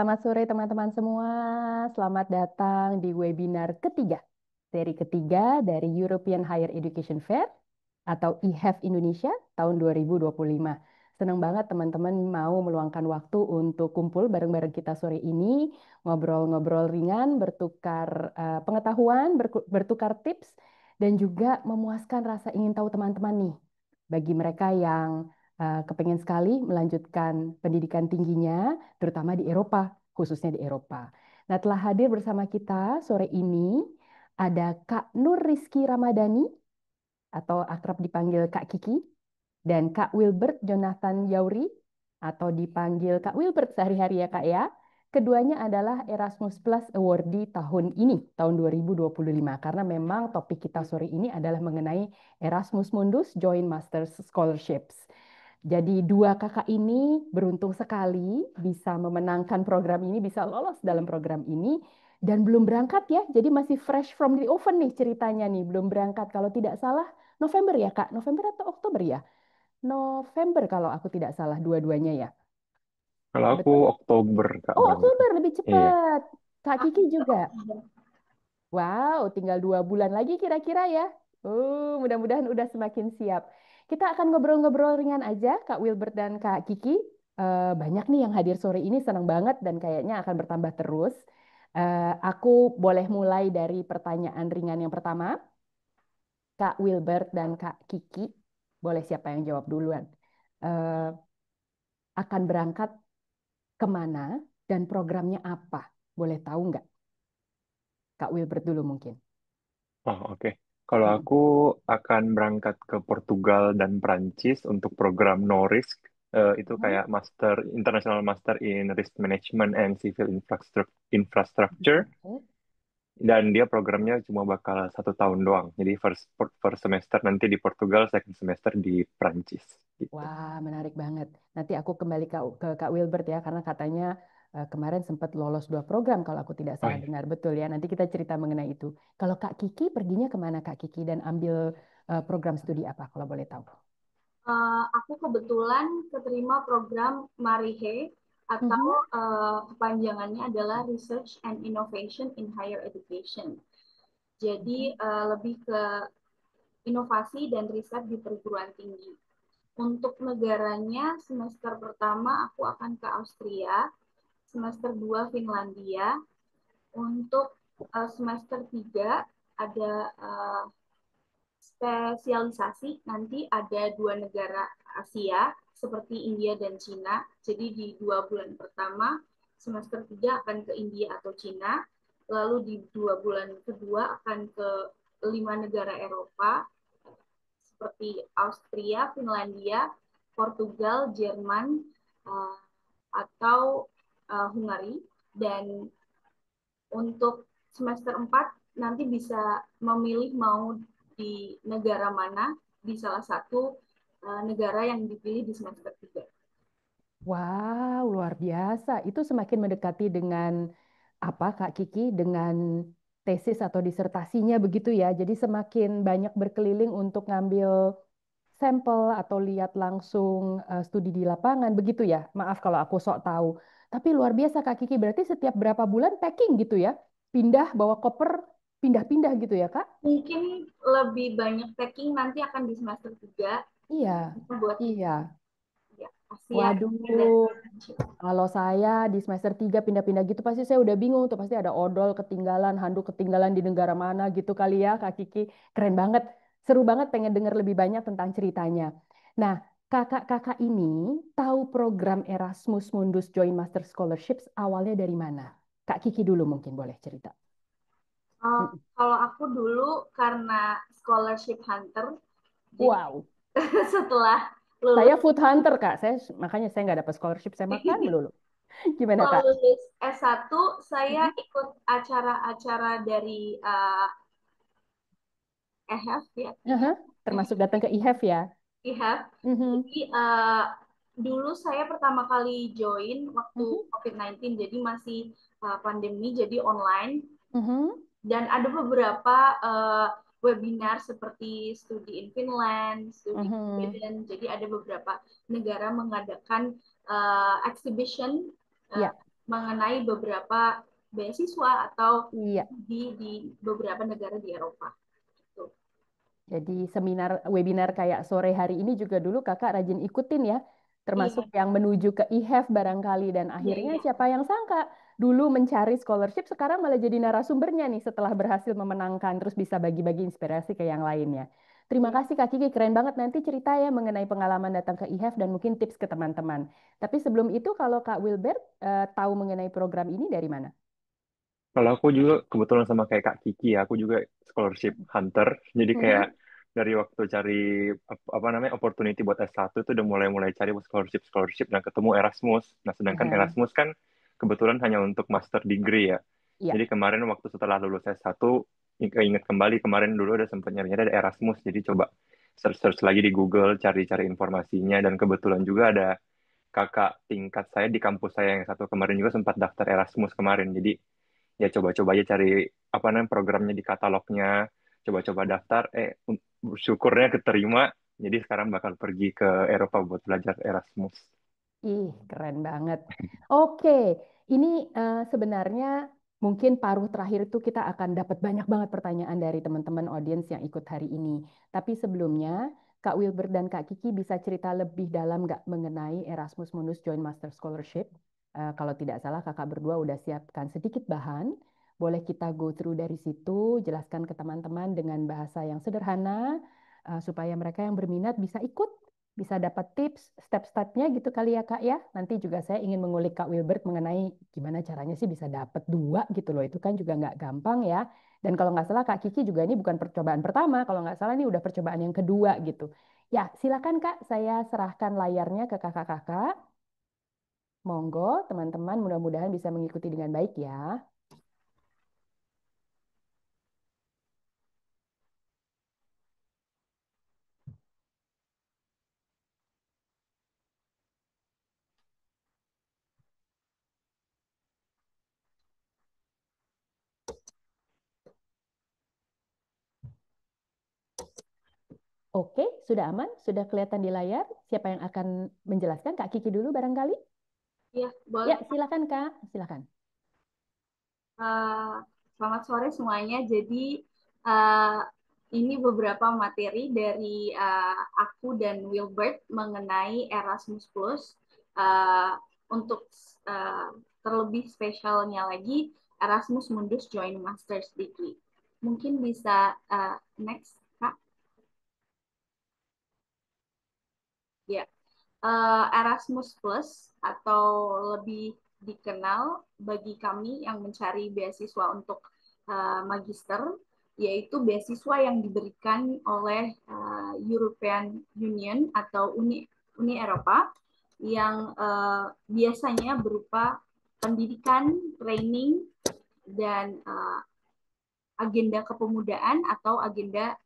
selamat sore teman-teman semua. Selamat datang di webinar ketiga, seri ketiga dari European Higher Education Fair atau IHEF Indonesia tahun 2025. Senang banget teman-teman mau meluangkan waktu untuk kumpul bareng-bareng kita sore ini, ngobrol-ngobrol ringan, bertukar pengetahuan, bertukar tips, dan juga memuaskan rasa ingin tahu teman-teman nih. Bagi mereka yang kepengen sekali melanjutkan pendidikan tingginya, terutama di Eropa, khususnya di Eropa. Nah, telah hadir bersama kita sore ini ada Kak Nur Rizky Ramadhani, atau akrab dipanggil Kak Kiki, dan Kak Wilbert Jonathan Yauri, atau dipanggil Kak Wilbert sehari-hari ya Kak ya. Keduanya adalah Erasmus Plus Awardee tahun ini, tahun 2025. Karena memang topik kita sore ini adalah mengenai Erasmus Mundus Joint Masters Scholarships. Jadi dua kakak ini beruntung sekali bisa memenangkan program ini, bisa lolos dalam program ini. Dan belum berangkat ya, jadi masih fresh from the oven nih ceritanya nih. Belum berangkat, kalau tidak salah November ya Kak? November atau Oktober ya? November kalau aku tidak salah dua-duanya ya. Kalau aku Betul? Oktober, Kak, Oh, berangkatnya. Oktober lebih Iya. cepat. Kak Aku Kiki juga juga. Oktober. Wow, tinggal 2 bulan lagi kira-kira ya. Mudah-mudahan udah semakin siap. Kita akan ngobrol-ngobrol ringan aja, Kak Wilbert dan Kak Kiki. Banyak nih yang hadir sore ini, senang banget dan kayaknya akan bertambah terus. Aku boleh mulai dari pertanyaan ringan yang pertama. Kak Wilbert dan Kak Kiki, boleh siapa yang jawab duluan? Eh, akan berangkat kemana dan programnya apa? Boleh tahu nggak? Kak Wilbert dulu mungkin. Oh, oke. Kalau Mm-mm. aku akan berangkat ke Portugal dan Prancis untuk program No Risk. Itu Mhm. kayak International Master in Risk Management and Civil Infrastructure. Oke. Dan dia programnya cuma bakal 1 tahun doang. Jadi first semester nanti di Portugal, second semester di Prancis. Gitu. Wah, menarik banget. Nanti aku kembali ke Kak Wilbert ya, karena katanya kemarin sempat lolos 2 program kalau aku tidak Oh salah iya. dengar. Betul ya, nanti kita cerita mengenai itu. Kalau Kak Kiki perginya kemana Kak Kiki dan ambil program studi apa kalau boleh tahu? Aku kebetulan keterima program MARIHE atau Mhm. kepanjangannya adalah Research and Innovation in Higher Education. Jadi Mhm. lebih ke inovasi dan riset di perguruan tinggi. Untuk negaranya, semester pertama aku akan ke Austria, semester 2 Finlandia, untuk semester 3 ada spesialisasi, nanti ada 2 negara Asia seperti India dan Cina. Jadi di 2 bulan pertama semester 3 akan ke India atau Cina, lalu di 2 bulan kedua akan ke 5 negara Eropa seperti Austria, Finlandia, Portugal, Jerman, uh, atau Hungari. Dan untuk semester 4 nanti bisa memilih mau di negara mana, di salah satu negara yang dipilih di semester 3. Wow, luar biasa. Itu semakin mendekati dengan apa, Kak Kiki, dengan tesis atau disertasinya begitu ya. Jadi semakin banyak berkeliling untuk ngambil sampel atau lihat langsung studi di lapangan begitu ya. Maaf kalau aku sok tahu. Tapi luar biasa Kak Kiki, berarti setiap berapa bulan packing gitu ya. Pindah, bawa koper, pindah-pindah gitu ya, Kak? Mungkin lebih banyak packing nanti akan di semester 3 Iya, buat iya. ya, Asia dan Waduh, Asia. kalau saya di semester 3 pindah-pindah gitu pasti saya udah bingung tuh. Pasti ada odol ketinggalan, handuk ketinggalan di negara mana gitu kali ya Kak Kiki. Keren banget. Seru banget pengen denger lebih banyak tentang ceritanya. Nah, kakak-kakak ini tahu program Erasmus Mundus Joint Master Scholarships awalnya dari mana? Kak Kiki dulu mungkin boleh cerita. Mm-mm. Kalau aku dulu karena scholarship hunter, jadi Wow, setelah saya lulus food hunter Kak. Makanya saya nggak dapat scholarship, saya makan melulu. Gimana setelah Kak? lulus S1 saya Mm-mm. ikut acara-acara dari EHF ya, Aha, IHF, termasuk datang ke IHEF ya. IHF. Mhm. Jadi dulu saya pertama kali join waktu Mhm. COVID-19, jadi masih pandemi, jadi online. Mhm. Dan ada beberapa webinar seperti studi in Finland, studi in Mhm. Sweden. Jadi ada beberapa negara mengadakan exhibition uh, Ya. mengenai beberapa beasiswa atau Iya. di beberapa negara di Eropa. Tuh. Jadi seminar webinar kayak sore hari ini juga dulu kakak rajin ikutin ya, Iya, termasuk yang menuju ke IHEF barangkali dan iya, akhirnya iya. siapa yang sangka dulu mencari scholarship sekarang malah jadi narasumbernya nih setelah berhasil memenangkan terus bisa bagi-bagi inspirasi ke yang lainnya. Terima Iya. kasih Kak Kiki, keren banget nanti cerita ya mengenai pengalaman datang ke IHEF dan mungkin tips ke teman-teman. Tapi sebelum itu kalau Kak Wilbert tahu mengenai program ini dari mana? Kalau aku juga kebetulan sama kayak Kak Kiki ya, aku juga scholarship hunter. Jadi kayak Mhm. dari waktu cari apa namanya opportunity buat S1 tuh udah mulai-mulai cari scholarship dan ketemu Erasmus. Nah, sedangkan Aha. Erasmus kan kebetulan hanya untuk master degree ya. Iya. Jadi kemarin waktu setelah lulus S1 ingat kembali kemarin dulu udah sempat nyari-nyari ada Erasmus. Jadi coba search-search lagi di Google, cari-cari informasinya dan kebetulan juga ada kakak tingkat saya di kampus saya yang satu kemarin juga sempat daftar Erasmus kemarin. Jadi ya coba-coba aja cari apa namanya programnya di katalognya, coba-coba daftar, syukurnya keterima, jadi sekarang bakal pergi ke Eropa buat belajar Erasmus. Ih, keren banget. Oke, ini sebenarnya mungkin paruh terakhir itu kita akan dapat banyak banget pertanyaan dari teman-teman audiens yang ikut hari ini. Tapi sebelumnya, Kak Wilbert dan Kak Kiki bisa cerita lebih dalam nggak mengenai Erasmus Mundus Joint Master Scholarship? Kalau tidak salah, kakak berdua udah siapkan sedikit bahan. Boleh kita go through dari situ, jelaskan ke teman-teman dengan bahasa yang sederhana, supaya mereka yang berminat bisa ikut bisa dapat tips step-stepnya gitu kali ya Kak ya. Nanti juga saya ingin mengulik Kak Wilbert mengenai gimana caranya sih bisa dapat dua gitu loh. Itu kan juga nggak gampang ya. Dan kalau nggak salah Kak Kiki juga ini bukan percobaan pertama. Kalau nggak salah ini udah percobaan yang kedua gitu. Ya silakan Kak, saya serahkan layarnya ke kakak-kakak. Monggo teman-teman mudah-mudahan bisa mengikuti dengan baik ya. Oke, sudah aman? Sudah kelihatan di layar? Siapa yang akan menjelaskan? Kak Kiki dulu barangkali? Iya, boleh. Ya, silakan Kak. Silakan. Eh, Selamat sore semuanya. Jadi eh, ini beberapa materi dari aku dan Wilbert mengenai Erasmus Plus. Eh, untuk eh, terlebih spesialnya lagi Erasmus Mundus Joint Masters Degree. Mungkin bisa next, Kak. Ya. Erasmus Plus atau lebih dikenal bagi kami yang mencari beasiswa untuk magister, yaitu beasiswa yang diberikan oleh European Union atau Uni Eropa yang biasanya berupa pendidikan, training, dan agenda kepemudaan atau agenda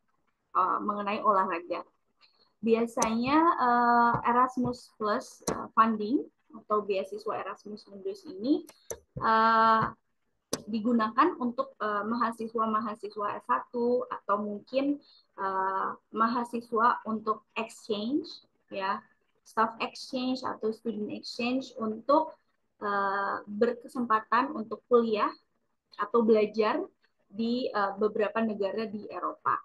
mengenai olahraga. Biasanya Erasmus Plus funding atau beasiswa Erasmus Mundus ini uh, digunakan untuk mahasiswa-mahasiswa S1 atau mungkin mahasiswa untuk exchange ya, staff exchange atau student exchange untuk berkesempatan untuk kuliah atau belajar di beberapa negara di Eropa.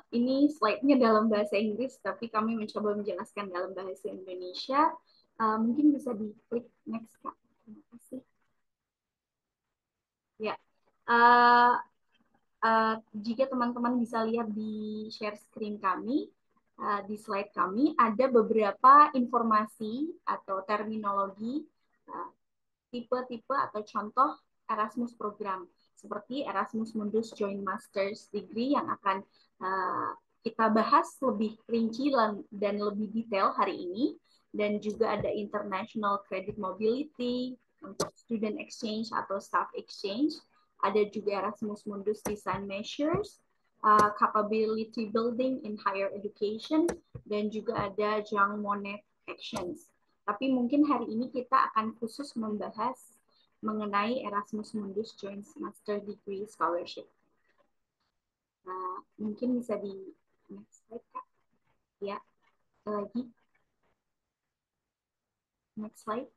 Ini slide-nya dalam bahasa Inggris, tapi kami mencoba menjelaskan dalam bahasa Indonesia. Mungkin bisa diklik next, Kak. Terima kasih. Ya, uh, jika teman-teman bisa lihat di share screen kami, di slide kami, ada beberapa informasi atau terminologi uh, tipe-tipe atau contoh Erasmus program seperti Erasmus Mundus Joint Masters Degree yang akan kita bahas lebih rinci dan lebih detail hari ini, dan juga ada International Credit Mobility untuk student exchange atau staff exchange, ada juga Erasmus Mundus Design Measures, Capability Building in Higher Education, dan juga ada Jean Monnet Actions. Tapi mungkin hari ini kita akan khusus membahas mengenai Erasmus Mundus Joint Master Degree Scholarship. Mungkin bisa di next slide, Kak. Ya, lagi. Next slide.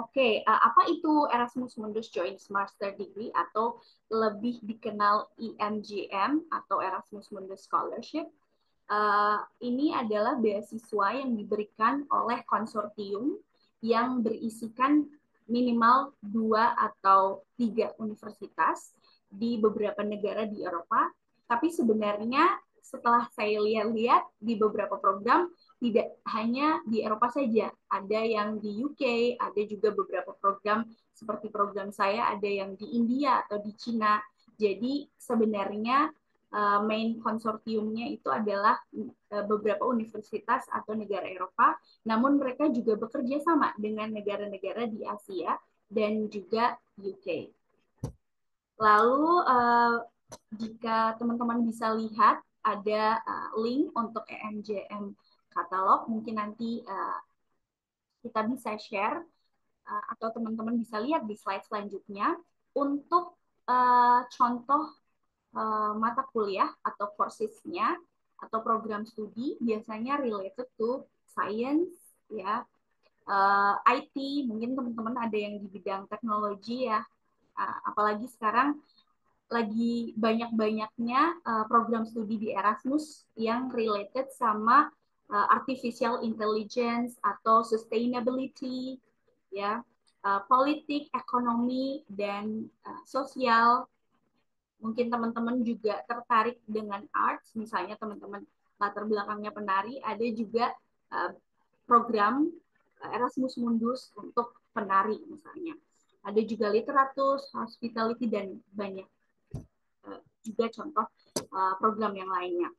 Oke, apa itu Erasmus Mundus Joint Master Degree atau lebih dikenal EMGM atau Erasmus Mundus Scholarship? Ini adalah beasiswa yang diberikan oleh konsortium yang berisikan minimal 2 atau 3 universitas di beberapa negara di Eropa. Tapi sebenarnya setelah saya lihat-lihat di beberapa program, tidak hanya di Eropa saja, ada yang di UK, ada juga beberapa program seperti program saya, ada yang di India atau di Cina. Jadi sebenarnya main konsortiumnya itu adalah beberapa universitas atau negara Eropa, namun mereka juga bekerja sama dengan negara-negara di Asia dan juga UK. Lalu jika teman-teman bisa lihat ada link untuk EMJM katalog, mungkin nanti kita bisa share atau teman-teman bisa lihat di slide selanjutnya untuk contoh mata kuliah atau courses-nya atau program studi biasanya related to science ya, IT, mungkin teman-teman ada yang di bidang teknologi ya, apalagi sekarang lagi banyak-banyaknya program studi di Erasmus yang related sama artificial intelligence atau sustainability ya, politik, ekonomi dan sosial. Mungkin teman-teman juga tertarik dengan arts, misalnya teman-teman latar belakangnya penari, ada juga program Erasmus Mundus untuk penari misalnya. Ada juga literatur, hospitality, dan banyak juga contoh program yang lainnya.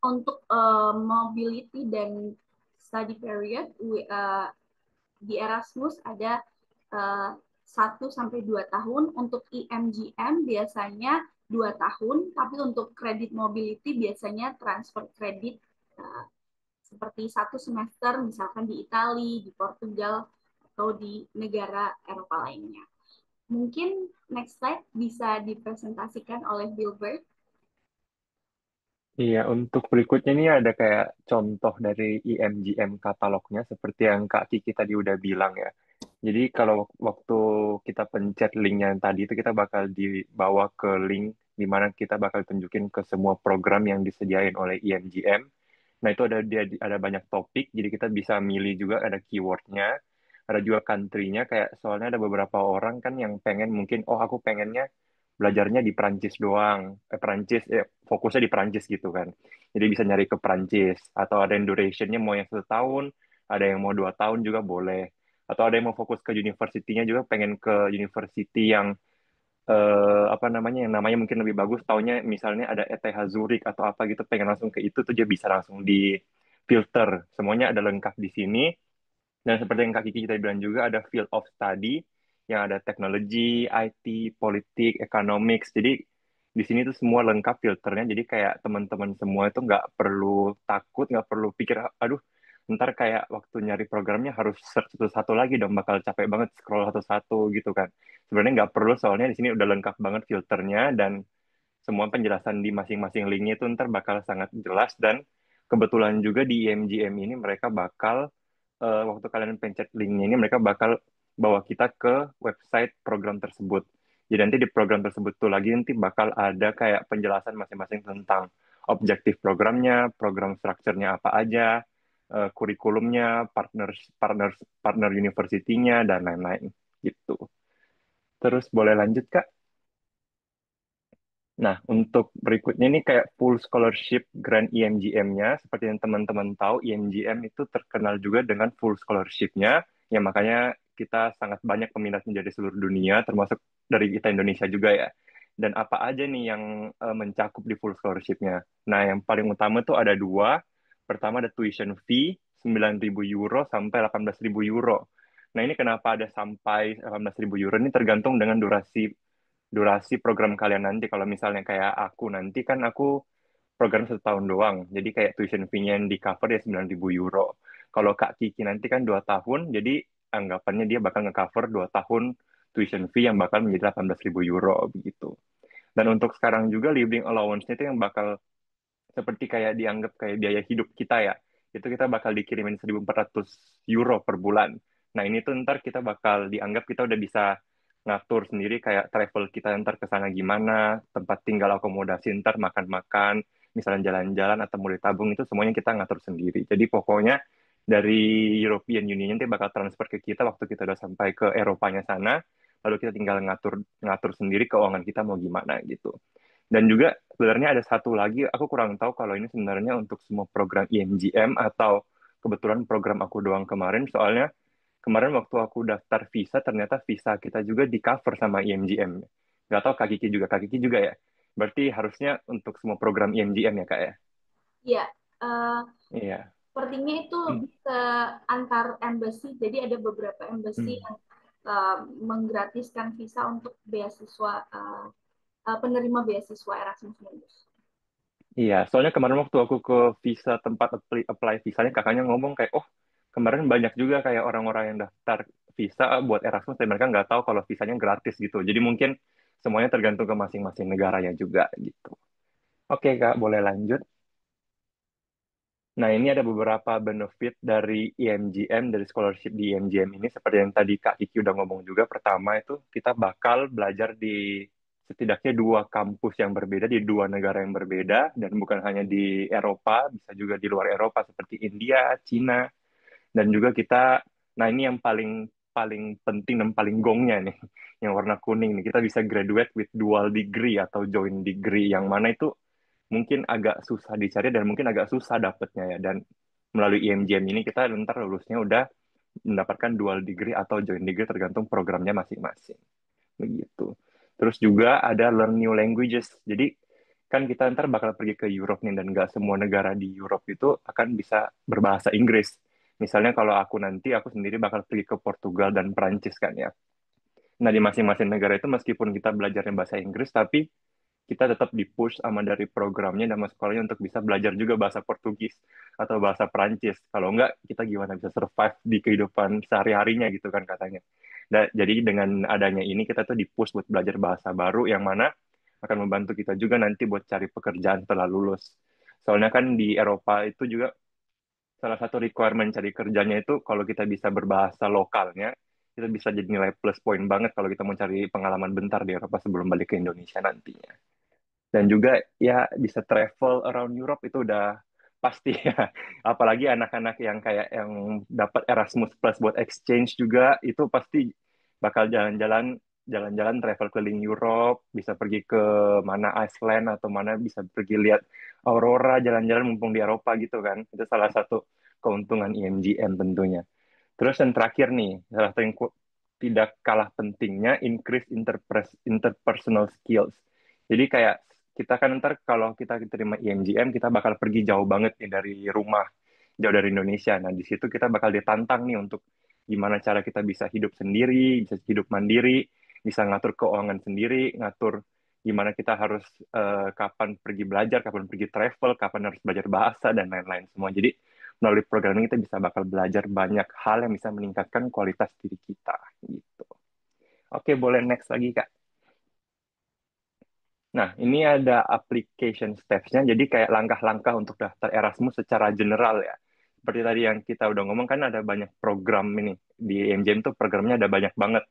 Untuk mobility dan study period di Erasmus ada 1-2 tahun, untuk EMGM biasanya 2 tahun, tapi untuk kredit mobility biasanya transfer kredit seperti 1 semester misalkan di Italia, di Portugal, atau di negara Eropa lainnya. Mungkin next slide bisa dipresentasikan oleh Gilbert. Iya, untuk berikutnya ini ada kayak contoh dari IMGM katalognya seperti yang Kak Kiki tadi udah bilang ya. Jadi kalau waktu kita pencet linknya yang tadi itu kita bakal dibawa ke link di mana kita bakal tunjukin ke semua program yang disediain oleh IMGM. Nah itu ada banyak topik, jadi kita bisa milih juga ada keywordnya, ada juga country-nya. Kayak soalnya ada beberapa orang kan yang pengen mungkin oh aku pengennya belajarnya di Prancis doang, Prancis, fokusnya di Prancis gitu kan. Jadi bisa nyari ke Prancis, atau ada yang duration-nya mau yang 1 tahun, ada yang mau 2 tahun juga boleh. Atau ada yang mau fokus ke university-nya juga pengen ke university yang apa namanya, yang namanya mungkin lebih bagus, taunya misalnya ada ETH Zurich atau apa gitu, pengen langsung ke itu tuh dia bisa langsung di filter. Semuanya ada lengkap di sini. Dan seperti yang Kak Kiki tadi bilang juga, ada field of study, yang ada teknologi, IT, politik, economics. Jadi di sini tuh semua lengkap filternya. Jadi kayak teman-teman semua itu nggak perlu takut, nggak perlu pikir, aduh, ntar kayak waktu nyari programnya harus search satu-satu lagi dong, bakal capek banget scroll satu-satu gitu kan. Sebenarnya nggak perlu, soalnya di sini udah lengkap banget filternya, dan semua penjelasan di masing-masing linknya itu ntar bakal sangat jelas. Dan kebetulan juga di IMGM ini mereka bakal waktu kalian pencet linknya ini mereka bakal bawa kita ke website program tersebut. Jadi nanti di program tersebut tuh lagi nanti bakal ada kayak penjelasan masing-masing tentang objektif programnya, program strukturnya apa aja, kurikulumnya, partner university-nya dan lain-lain gitu. Terus boleh lanjut Kak? Nah, untuk berikutnya ini kayak full scholarship grant IMGM-nya. Seperti yang teman-teman tahu, IMGM itu terkenal juga dengan full scholarship-nya. Ya, makanya kita sangat banyak peminatnya dari seluruh dunia, termasuk dari kita Indonesia juga ya. Dan apa aja nih yang mencakup di full scholarship-nya? Nah, yang paling utama tuh ada 2. Pertama ada tuition fee, 9.000 euro sampai 18.000 euro. Nah, ini kenapa ada sampai 18.000 euro? Ini tergantung dengan durasi program kalian nanti. Kalau misalnya kayak aku nanti kan aku program 1 tahun doang, jadi kayak tuition fee-nya yang di cover ya 9.000 euro. Kalau Kak Kiki nanti kan 2 tahun, jadi anggapannya dia bakal nge-cover 2 tahun tuition fee yang bakal menjadi 18.000 euro begitu. Dan untuk sekarang juga living allowance-nya itu yang bakal seperti kayak dianggap kayak biaya hidup kita ya. itu kita bakal dikirimin 1.400 euro per bulan. Nah, ini tuh ntar kita bakal dianggap kita udah bisa ngatur sendiri kayak travel kita ntar ke sana gimana, tempat tinggal, akomodasi ntar, makan-makan, misalnya jalan-jalan atau mau ditabung, itu semuanya kita ngatur sendiri. Jadi pokoknya dari European Union nanti bakal transfer ke kita waktu kita udah sampai ke Eropanya sana, lalu kita tinggal ngatur ngatur sendiri keuangan kita mau gimana gitu. Dan juga sebenarnya ada satu lagi, aku kurang tahu kalau ini sebenarnya untuk semua program IMGM atau kebetulan program aku doang kemarin, soalnya kemarin waktu aku daftar visa, ternyata visa kita juga di cover sama IMGM. Nggak tahu Kak Kiki juga ya. Berarti harusnya untuk semua program IMGM ya Kak ya? Iya, eh, Iya. sepertinya itu Hmm. lebih ke antar embassy. Jadi ada beberapa embassy Hmm. yang menggratiskan visa untuk beasiswa penerima beasiswa Erasmus Mundus. Iya, soalnya kemarin waktu aku ke visa tempat apply visanya, kakaknya ngomong kayak, oh kemarin banyak juga kayak orang-orang yang daftar visa buat Erasmus, dan mereka nggak tahu kalau visanya gratis gitu. Jadi mungkin semuanya tergantung ke masing-masing negaranya juga gitu. Oke Kak, boleh lanjut. Nah, ini ada beberapa benefit dari IMGM, dari scholarship di IMGM ini. Seperti yang tadi Kak Kiki udah ngomong juga, pertama itu kita bakal belajar di setidaknya dua kampus yang berbeda, di dua negara yang berbeda, dan bukan hanya di Eropa, bisa juga di luar Eropa seperti India, Cina, dan juga kita, nah ini yang paling paling penting dan paling gongnya nih, yang warna kuning nih, kita bisa graduate with dual degree atau joint degree, yang mana itu mungkin agak susah dicari dan mungkin agak susah dapetnya ya. Dan melalui IMGM ini kita ntar lulusnya udah mendapatkan dual degree atau joint degree tergantung programnya masing-masing. Begitu. Terus juga ada learn new languages. Jadi kan kita ntar bakal pergi ke Europe nih dan nggak semua negara di Europe itu akan bisa berbahasa Inggris. Misalnya kalau aku nanti, aku sendiri bakal pergi ke Portugal dan Prancis kan ya. Nah, di masing-masing negara itu meskipun kita belajarnya bahasa Inggris, tapi kita tetap di-push sama dari programnya dan sekolahnya untuk bisa belajar juga bahasa Portugis atau bahasa Perancis. Kalau enggak, kita gimana bisa survive di kehidupan sehari-harinya gitu kan katanya. Jadi dengan adanya ini kita tuh di-push buat belajar bahasa baru yang mana akan membantu kita juga nanti buat cari pekerjaan setelah lulus. Soalnya kan di Eropa itu juga salah satu requirement cari kerjanya itu kalau kita bisa berbahasa lokalnya, itu bisa jadi nilai plus poin banget kalau kita mau cari pengalaman bentar di Eropa sebelum balik ke Indonesia nantinya. Dan juga ya bisa travel around Europe itu udah pasti ya. Apalagi anak-anak yang kayak yang dapat Erasmus Plus buat exchange juga itu pasti bakal jalan-jalan travel keliling Europe, bisa pergi ke mana Iceland atau mana bisa pergi lihat aurora jalan-jalan mumpung di Eropa gitu kan. Itu salah satu keuntungan IMGM tentunya. Terus yang terakhir nih, salah satu yang tidak kalah pentingnya, increase interpersonal skills. Jadi kayak kita kan ntar kalau kita terima IMGM, kita bakal pergi jauh banget nih dari rumah, jauh dari Indonesia. Nah, di situ kita bakal ditantang nih untuk gimana cara kita bisa hidup sendiri, bisa hidup mandiri, bisa ngatur keuangan sendiri, ngatur gimana kita harus kapan pergi belajar, kapan pergi travel, kapan harus belajar bahasa, dan lain-lain semua. Jadi melalui program ini kita bisa bakal belajar banyak hal yang bisa meningkatkan kualitas diri kita gitu. Oke, boleh next lagi Kak. Nah, ini ada application steps-nya, jadi kayak langkah-langkah untuk daftar Erasmus secara general ya. Seperti tadi yang kita udah ngomong kan ada banyak program ini. Di MJM tuh programnya ada banyak banget.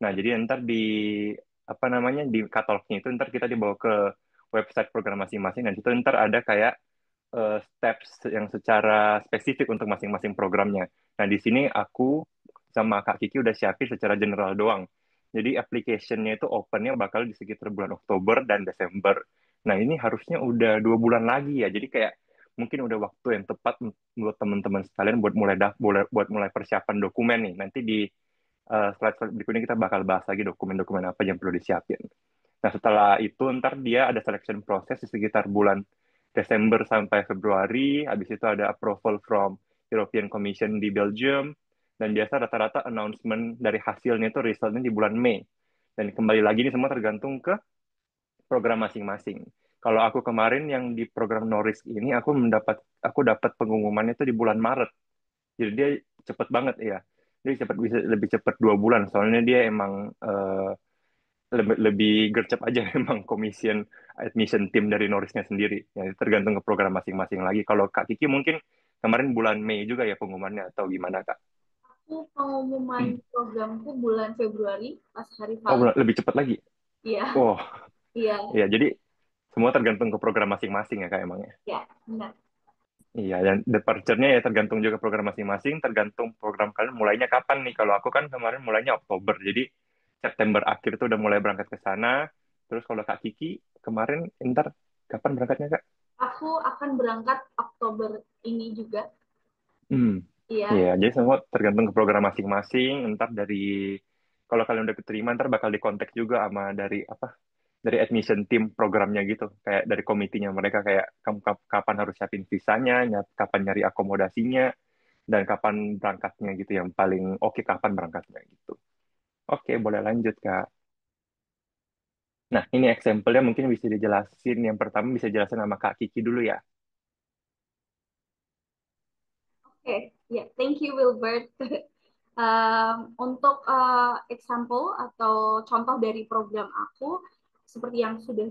Nah, jadi ntar di apa namanya di katalognya itu ntar kita dibawa ke website program masing-masing dan itu ntar ada kayak steps yang secara spesifik untuk masing-masing programnya. Nah, di sini aku sama Kak Kiki udah siapin secara general doang. Jadi application-nya itu open-nya bakal di sekitar bulan Oktober dan Desember. Nah, ini harusnya udah 2 bulan lagi ya. Jadi kayak mungkin udah waktu yang tepat buat teman-teman sekalian buat buat mulai persiapan dokumen nih. Nanti di slide-slide berikutnya kita bakal bahas lagi dokumen-dokumen apa yang perlu disiapin. Nah, setelah itu ntar dia ada selection proses di sekitar bulan Desember sampai Februari, habis itu ada approval from European Commission di Belgium, dan biasa rata-rata announcement dari hasilnya itu resultnya di bulan Mei. Dan kembali lagi ini semua tergantung ke program masing-masing. Kalau aku kemarin yang di program Noris ini, aku dapat pengumumannya itu di bulan Maret. Jadi dia cepet banget ya. Dia bisa lebih cepat 2 bulan. Soalnya dia emang lebih gercep aja memang admission tim dari Norrisnya sendiri. Ya, tergantung ke program masing-masing lagi. Kalau Kak Kiki mungkin kemarin bulan Mei juga ya pengumumannya atau gimana Kak? Aku pengumuman programku bulan Februari pas hari Oh, Valentine. lebih cepat lagi. Iya, Oh, iya, iya. Jadi semua tergantung ke program masing-masing ya Kak emangnya. iya, benar. Iya, dan departure-nya ya tergantung juga program masing-masing, tergantung program kalian mulainya kapan nih. Kalau aku kan kemarin mulainya Oktober, jadi September akhir tuh udah mulai berangkat ke sana. Terus kalau Kak Kiki kemarin ntar kapan berangkatnya Kak? Aku akan berangkat Oktober ini juga. Hmm. Iya, Iya, jadi semua tergantung ke program masing-masing. Ntar dari kalau kalian udah keterima, ntar bakal dikontak juga sama dari apa? Dari admission team programnya gitu, kayak dari komitinya mereka kayak kamu kapan harus siapin visanya, kapan nyari akomodasinya, dan kapan berangkatnya gitu yang paling oke kapan berangkatnya gitu. Oke, boleh lanjut Kak. Nah, ini example-nya mungkin bisa dijelasin. Yang pertama bisa jelasin sama Kak Kiki dulu ya. oke. Ya, thank you Wilbert. Untuk example atau contoh dari program aku, seperti yang sudah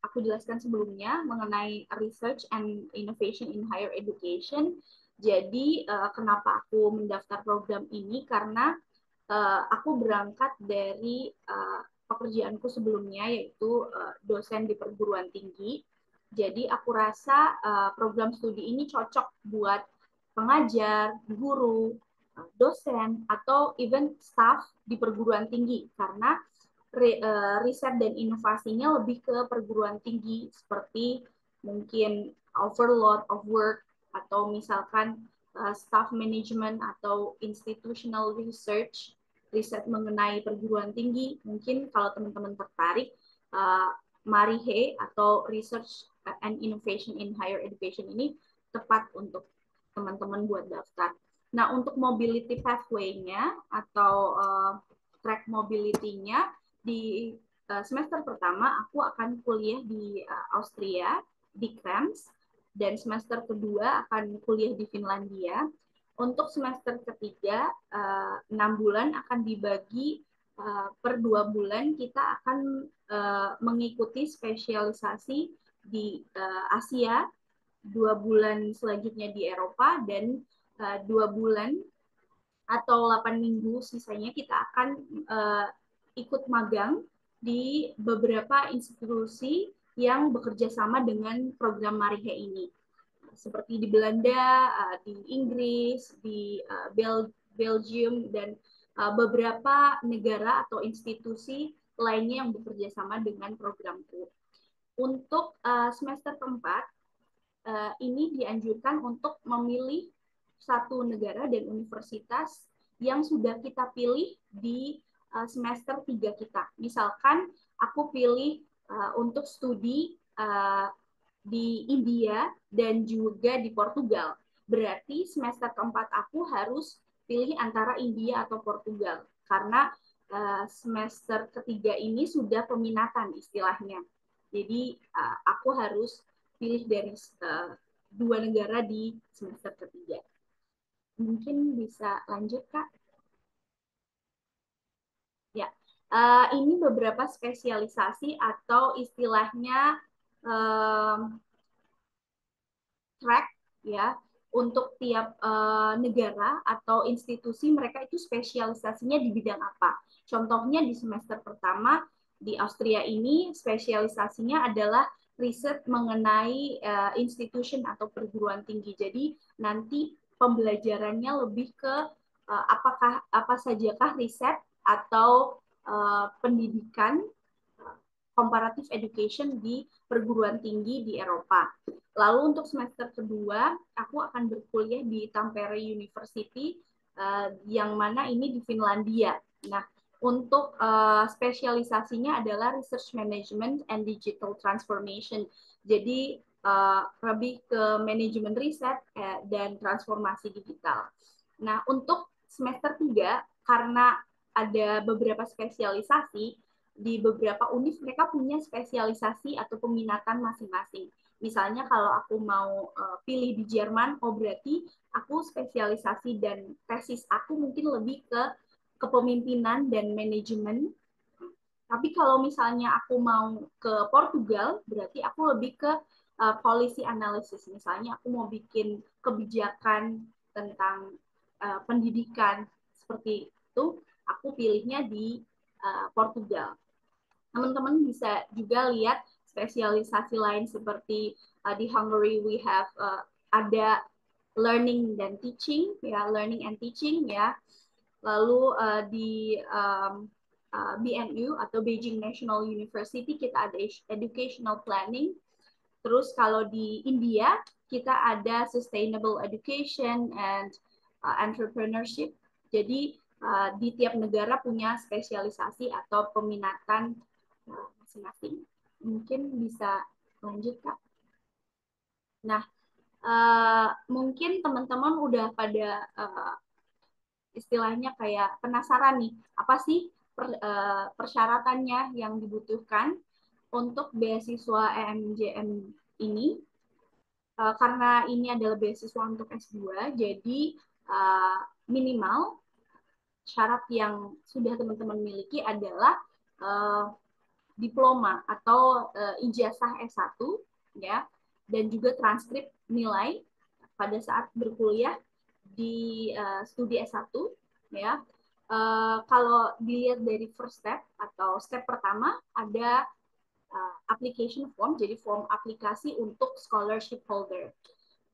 aku jelaskan sebelumnya mengenai research and innovation in higher education. Jadi, kenapa aku mendaftar program ini? Karena aku berangkat dari pekerjaanku sebelumnya, yaitu dosen di perguruan tinggi. Jadi, aku rasa program studi ini cocok buat pengajar, guru, dosen, atau even staff di perguruan tinggi karena riset dan inovasinya lebih ke perguruan tinggi seperti mungkin overload of work atau misalkan staff management atau institutional research, riset mengenai perguruan tinggi. Mungkin kalau teman-teman tertarik, MARIHE atau Research and Innovation in Higher Education ini tepat untuk teman-teman buat daftar. Nah, untuk mobility pathway-nya atau track mobility-nya di semester pertama aku akan kuliah di Austria, di Krems, dan semester kedua akan kuliah di Finlandia. Untuk semester ketiga, 6 bulan akan dibagi per 2 bulan kita akan mengikuti spesialisasi di Asia, 2 bulan selanjutnya di Eropa, dan 2 bulan atau 8 minggu sisanya kita akan ikut magang di beberapa institusi yang bekerja sama dengan program Marihe ini. Seperti di Belanda, di Inggris, di Belgium, dan beberapa negara atau institusi lainnya yang bekerja sama dengan programku. Untuk semester keempat, ini dianjurkan untuk memilih satu negara dan universitas yang sudah kita pilih di semester 3 kita. Misalkan aku pilih untuk studi di India dan juga di Portugal. Berarti semester keempat aku harus pilih antara India atau Portugal. Karena semester ketiga ini sudah peminatan istilahnya. Jadi aku harus pilih dari 2 negara di semester ketiga. Mungkin bisa lanjut, Kak? Ya, ini beberapa spesialisasi atau istilahnya track ya untuk tiap negara atau institusi mereka itu spesialisasinya di bidang apa. Contohnya di semester pertama di Austria ini spesialisasinya adalah riset mengenai institution atau perguruan tinggi. Jadi nanti pembelajarannya lebih ke apa sajakah riset atau pendidikan comparative education di perguruan tinggi di Eropa. Lalu untuk semester kedua, aku akan berkuliah di Tampere University, yang mana ini di Finlandia. Nah, untuk spesialisasinya adalah Research Management and Digital Transformation. Jadi, lebih ke manajemen riset dan transformasi digital. Nah, untuk semester 3, karena ada beberapa spesialisasi, di beberapa univ mereka punya spesialisasi atau peminatan masing-masing. Misalnya kalau aku mau pilih di Jerman, oh berarti aku spesialisasi dan tesis aku mungkin lebih ke kepemimpinan dan manajemen. Tapi kalau misalnya aku mau ke Portugal, berarti aku lebih ke policy analysis. Misalnya aku mau bikin kebijakan tentang pendidikan seperti itu, aku pilihnya di Portugal. Teman-teman bisa juga lihat spesialisasi lain seperti di Hungary we have ada learning dan teaching ya, learning and teaching ya. Lalu di BNU atau Beijing National University kita ada educational planning. Terus kalau di India kita ada sustainable education and entrepreneurship. Jadi di tiap negara punya spesialisasi atau peminatan masing-masing. Mungkin bisa lanjut, Kak. Nah, mungkin teman-teman udah pada istilahnya kayak penasaran nih, apa sih persyaratannya yang dibutuhkan untuk beasiswa EMJM ini. Karena ini adalah beasiswa untuk S2, jadi minimal syarat yang sudah teman-teman miliki adalah diploma atau ijazah S1 ya, dan juga transkrip nilai pada saat berkuliah di studi S1 ya. Kalau dilihat dari first step atau step pertama ada application form, jadi form aplikasi untuk scholarship holder.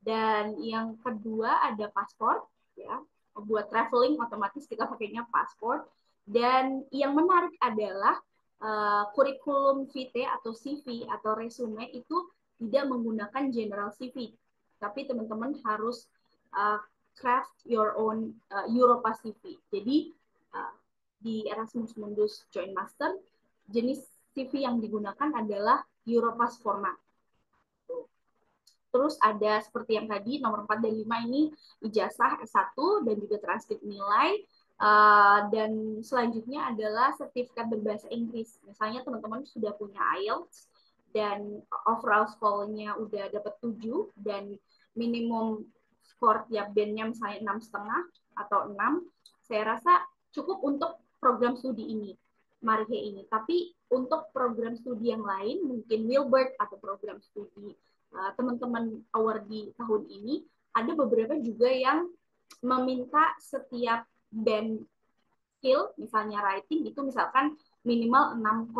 Dan yang kedua ada paspor ya. Buat traveling otomatis kita pakainya paspor. Dan yang menarik adalah kurikulum vitae atau CV atau resume itu tidak menggunakan general CV, tapi teman-teman harus craft your own Europa CV. Jadi di Erasmus Mundus Joint Master jenis CV yang digunakan adalah Europass format. Terus ada seperti yang tadi nomor 4 dan 5 ini ijazah S1 dan juga transkrip nilai. Dan selanjutnya adalah sertifikat berbahasa Inggris. Misalnya teman-teman sudah punya IELTS dan overall score-nya udah dapat 7 dan minimum skor tiap bandnya misalnya 6,5 atau 6, saya rasa cukup untuk program studi ini, Marhe ini. Tapi untuk program studi yang lain, mungkin Wilbert atau program studi teman-teman award di tahun ini, ada beberapa juga yang meminta setiap band skill, misalnya writing, itu misalkan minimal 6,5.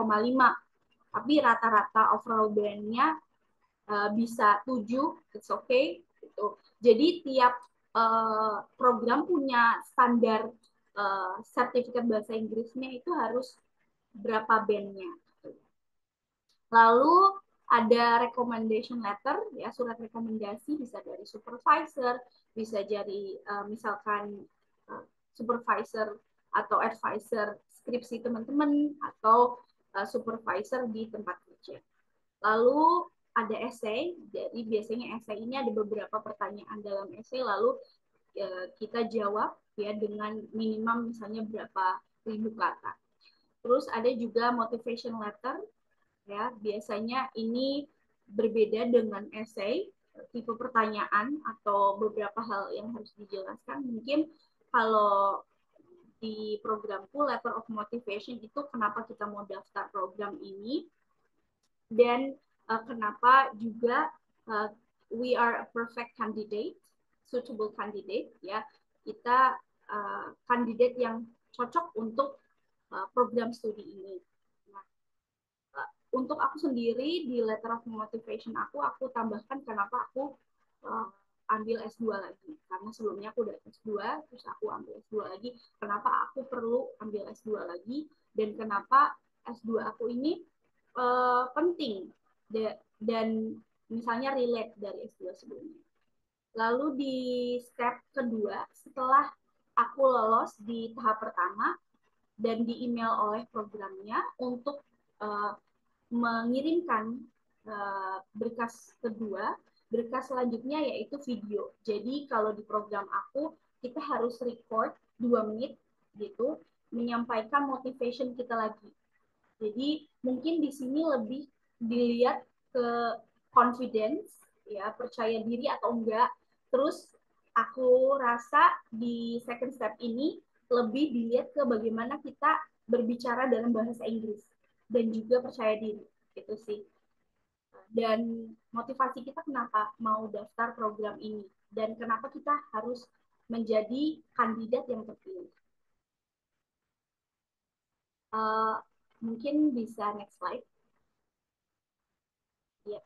Tapi rata-rata overall bandnya bisa 7, it's okay. Gitu. Jadi tiap program punya standar sertifikat bahasa Inggrisnya itu harus berapa bandnya. Lalu ada recommendation letter, ya surat rekomendasi bisa dari supervisor, bisa dari misalkan supervisor atau advisor skripsi teman-teman atau supervisor di tempat kerja. Lalu ada essay, jadi biasanya essay ini ada beberapa pertanyaan dalam essay, lalu kita jawab ya dengan minimum misalnya berapa ribu kata. Terus ada juga motivation letter, ya biasanya ini berbeda dengan essay, tipe pertanyaan atau beberapa hal yang harus dijelaskan. Mungkin kalau di programku letter of motivation itu kenapa kita mau daftar program ini dan kenapa juga we are a perfect candidate, suitable candidate ya, kita kandidat yang cocok untuk program studi ini. Nah, untuk aku sendiri di letter of motivation aku tambahkan kenapa aku ambil S2 lagi. Karena sebelumnya aku udah S2, terus aku ambil S2 lagi. Kenapa aku perlu ambil S2 lagi, dan kenapa S2 aku ini penting dan misalnya relate dari S2 sebelumnya. Lalu di step kedua, setelah aku lolos di tahap pertama dan di email oleh programnya untuk mengirimkan berkas kedua, berkas selanjutnya yaitu video. Jadi kalau di program aku, kita harus record 2 menit gitu, menyampaikan motivation kita lagi. Jadi mungkin di sini lebih dilihat ke confidence, ya percaya diri atau enggak. Terus aku rasa di second step ini lebih dilihat ke bagaimana kita berbicara dalam bahasa Inggris dan juga percaya diri. Itu sih. dan motivasi kita kenapa mau daftar program ini dan kenapa kita harus menjadi kandidat yang terpilih. Mungkin bisa next slide. Ya.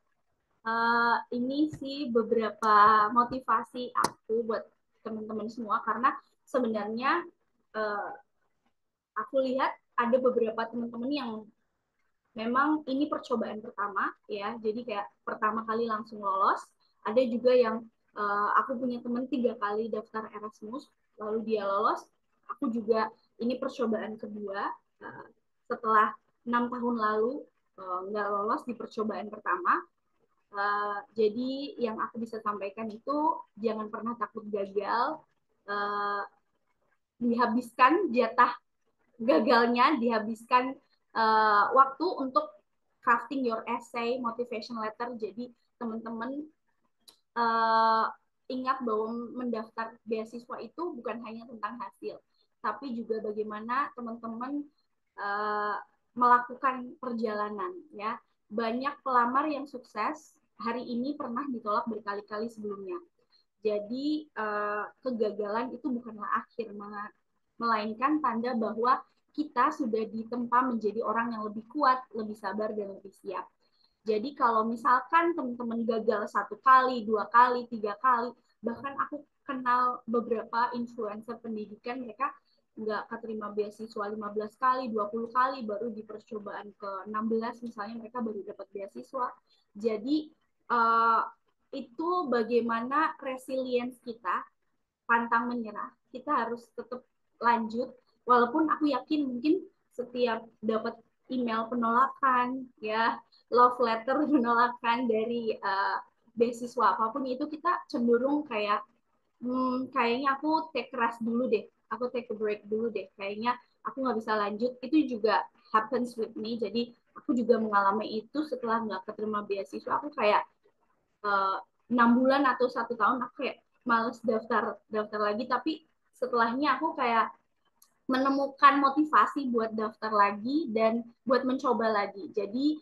Ini sih beberapa motivasi aku buat teman-teman semua karena sebenarnya aku lihat ada beberapa teman-teman yang memang ini percobaan pertama ya, jadi kayak pertama kali langsung lolos. Ada juga yang aku punya teman 3 kali daftar Erasmus lalu dia lolos. Aku juga ini percobaan kedua setelah 6 tahun lalu nggak lolos di percobaan pertama. Jadi yang aku bisa sampaikan itu jangan pernah takut gagal. Dihabiskan jatah gagalnya, dihabiskan waktu untuk crafting your essay, motivation letter. Jadi teman-teman ingat bahwa mendaftar beasiswa itu bukan hanya tentang hasil, tapi juga bagaimana teman-teman melakukan perjalanan ya. Banyak pelamar yang sukses hari ini pernah ditolak berkali-kali sebelumnya. Jadi kegagalan itu bukanlah akhir, melainkan tanda bahwa kita sudah ditempa menjadi orang yang lebih kuat, lebih sabar, dan lebih siap. Jadi kalau misalkan teman-teman gagal 1 kali, 2 kali, 3 kali, bahkan aku kenal beberapa influencer pendidikan, mereka nggak keterima beasiswa 15 kali, 20 kali, baru di percobaan ke-16 misalnya mereka baru dapat beasiswa. Jadi itu bagaimana resilience kita, pantang menyerah. Kita harus tetap lanjut, walaupun aku yakin mungkin setiap dapat email penolakan, ya, love letter penolakan dari beasiswa apapun itu, kita cenderung kayak kayaknya aku take keras dulu deh, aku take a break dulu deh, kayaknya aku nggak bisa lanjut. Itu juga happens with me. Jadi aku juga mengalami itu setelah nggak keterima beasiswa. Aku kayak 6 bulan atau 1 tahun aku kayak males daftar lagi, tapi setelahnya aku kayak menemukan motivasi buat daftar lagi dan buat mencoba lagi. Jadi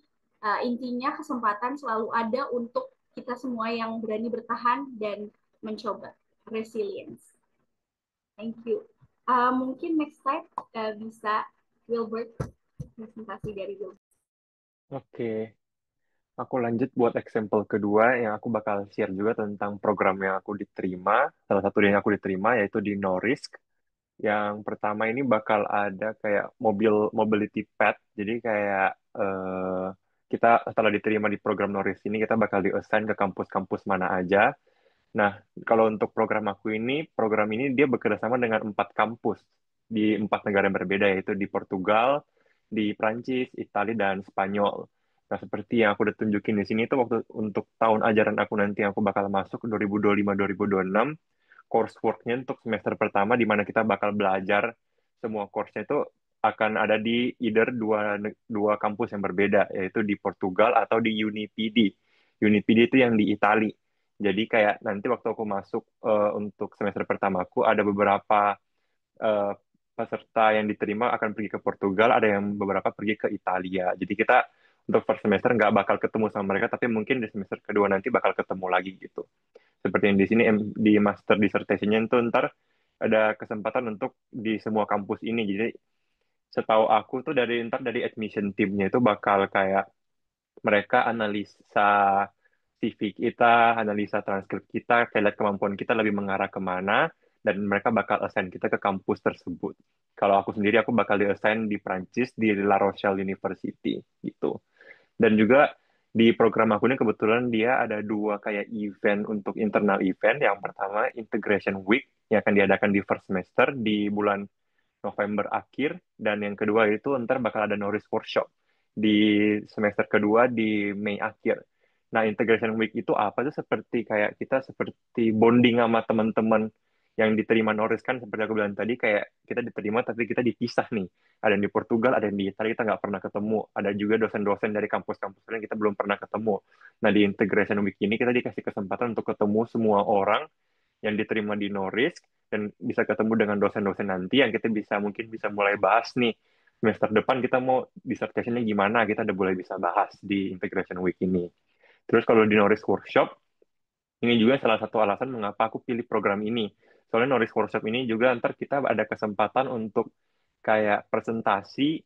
intinya kesempatan selalu ada untuk kita semua yang berani bertahan dan mencoba. Resilience. Thank you. Mungkin next slide bisa Wilbert, presentasi dari Wilbert. Oke, aku lanjut buat example kedua yang aku bakal share juga tentang program yang aku diterima. Salah satu yang aku diterima yaitu di Norisk. Yang pertama ini bakal ada kayak mobility pad. Jadi kayak kita setelah diterima di program Norisk ini kita bakal di-assign ke kampus-kampus mana aja. Nah, kalau untuk program ini dia bekerja sama dengan 4 kampus di 4 negara yang berbeda, yaitu di Portugal, di Prancis, Italia, dan Spanyol. Nah, seperti yang aku udah tunjukin di sini itu waktu untuk tahun ajaran aku nanti aku bakal masuk 2025-2026, coursework-nya untuk semester pertama di mana kita bakal belajar semua course-nya itu akan ada di either dua kampus yang berbeda, yaitu di Portugal atau di Unipd. Unipd itu yang di Italia. Jadi kayak nanti waktu aku masuk untuk semester pertamaku ada beberapa uh, peserta yang diterima akan pergi ke Portugal, ada yang beberapa pergi ke Italia. Jadi kita untuk first semester nggak bakal ketemu sama mereka, tapi mungkin di semester kedua nanti bakal ketemu lagi gitu. Seperti yang di sini di master dissertation-nya itu ntar ada kesempatan untuk di semua kampus ini. Jadi setahu aku tuh dari admission team-nya itu bakal kayak mereka analisa CV kita, analisa transkrip kita, kayak lihat kemampuan kita lebih mengarah kemana, dan mereka bakal assign kita ke kampus tersebut. Kalau aku sendiri, aku bakal di-assign di Prancis, di La Rochelle University, gitu. Dan juga di program aku ini kebetulan dia ada 2 kayak event untuk internal event. Yang pertama, Integration Week, yang akan diadakan di first semester di bulan November akhir, dan yang kedua itu ntar bakal ada Norris Workshop di semester kedua di Mei akhir. Nah, Integration Week itu apa tuh? Seperti kayak kita seperti bonding sama teman-teman yang diterima Norris, kan seperti aku bilang tadi, kayak kita diterima tapi kita dipisah nih. Ada yang di Portugal, ada yang di Italia, kita nggak pernah ketemu. Ada juga dosen-dosen dari kampus-kampus lain kita belum pernah ketemu. Nah, di Integration Week ini kita dikasih kesempatan untuk ketemu semua orang yang diterima di Norris dan bisa ketemu dengan dosen-dosen nanti yang kita mungkin bisa mulai bahas nih semester depan kita mau dissertation-nya gimana, kita udah boleh bisa bahas di Integration Week ini. Terus kalau di Norris Workshop, ini juga salah satu alasan mengapa aku pilih program ini. Soalnya Norris Workshop ini juga ntar kita ada kesempatan untuk kayak presentasi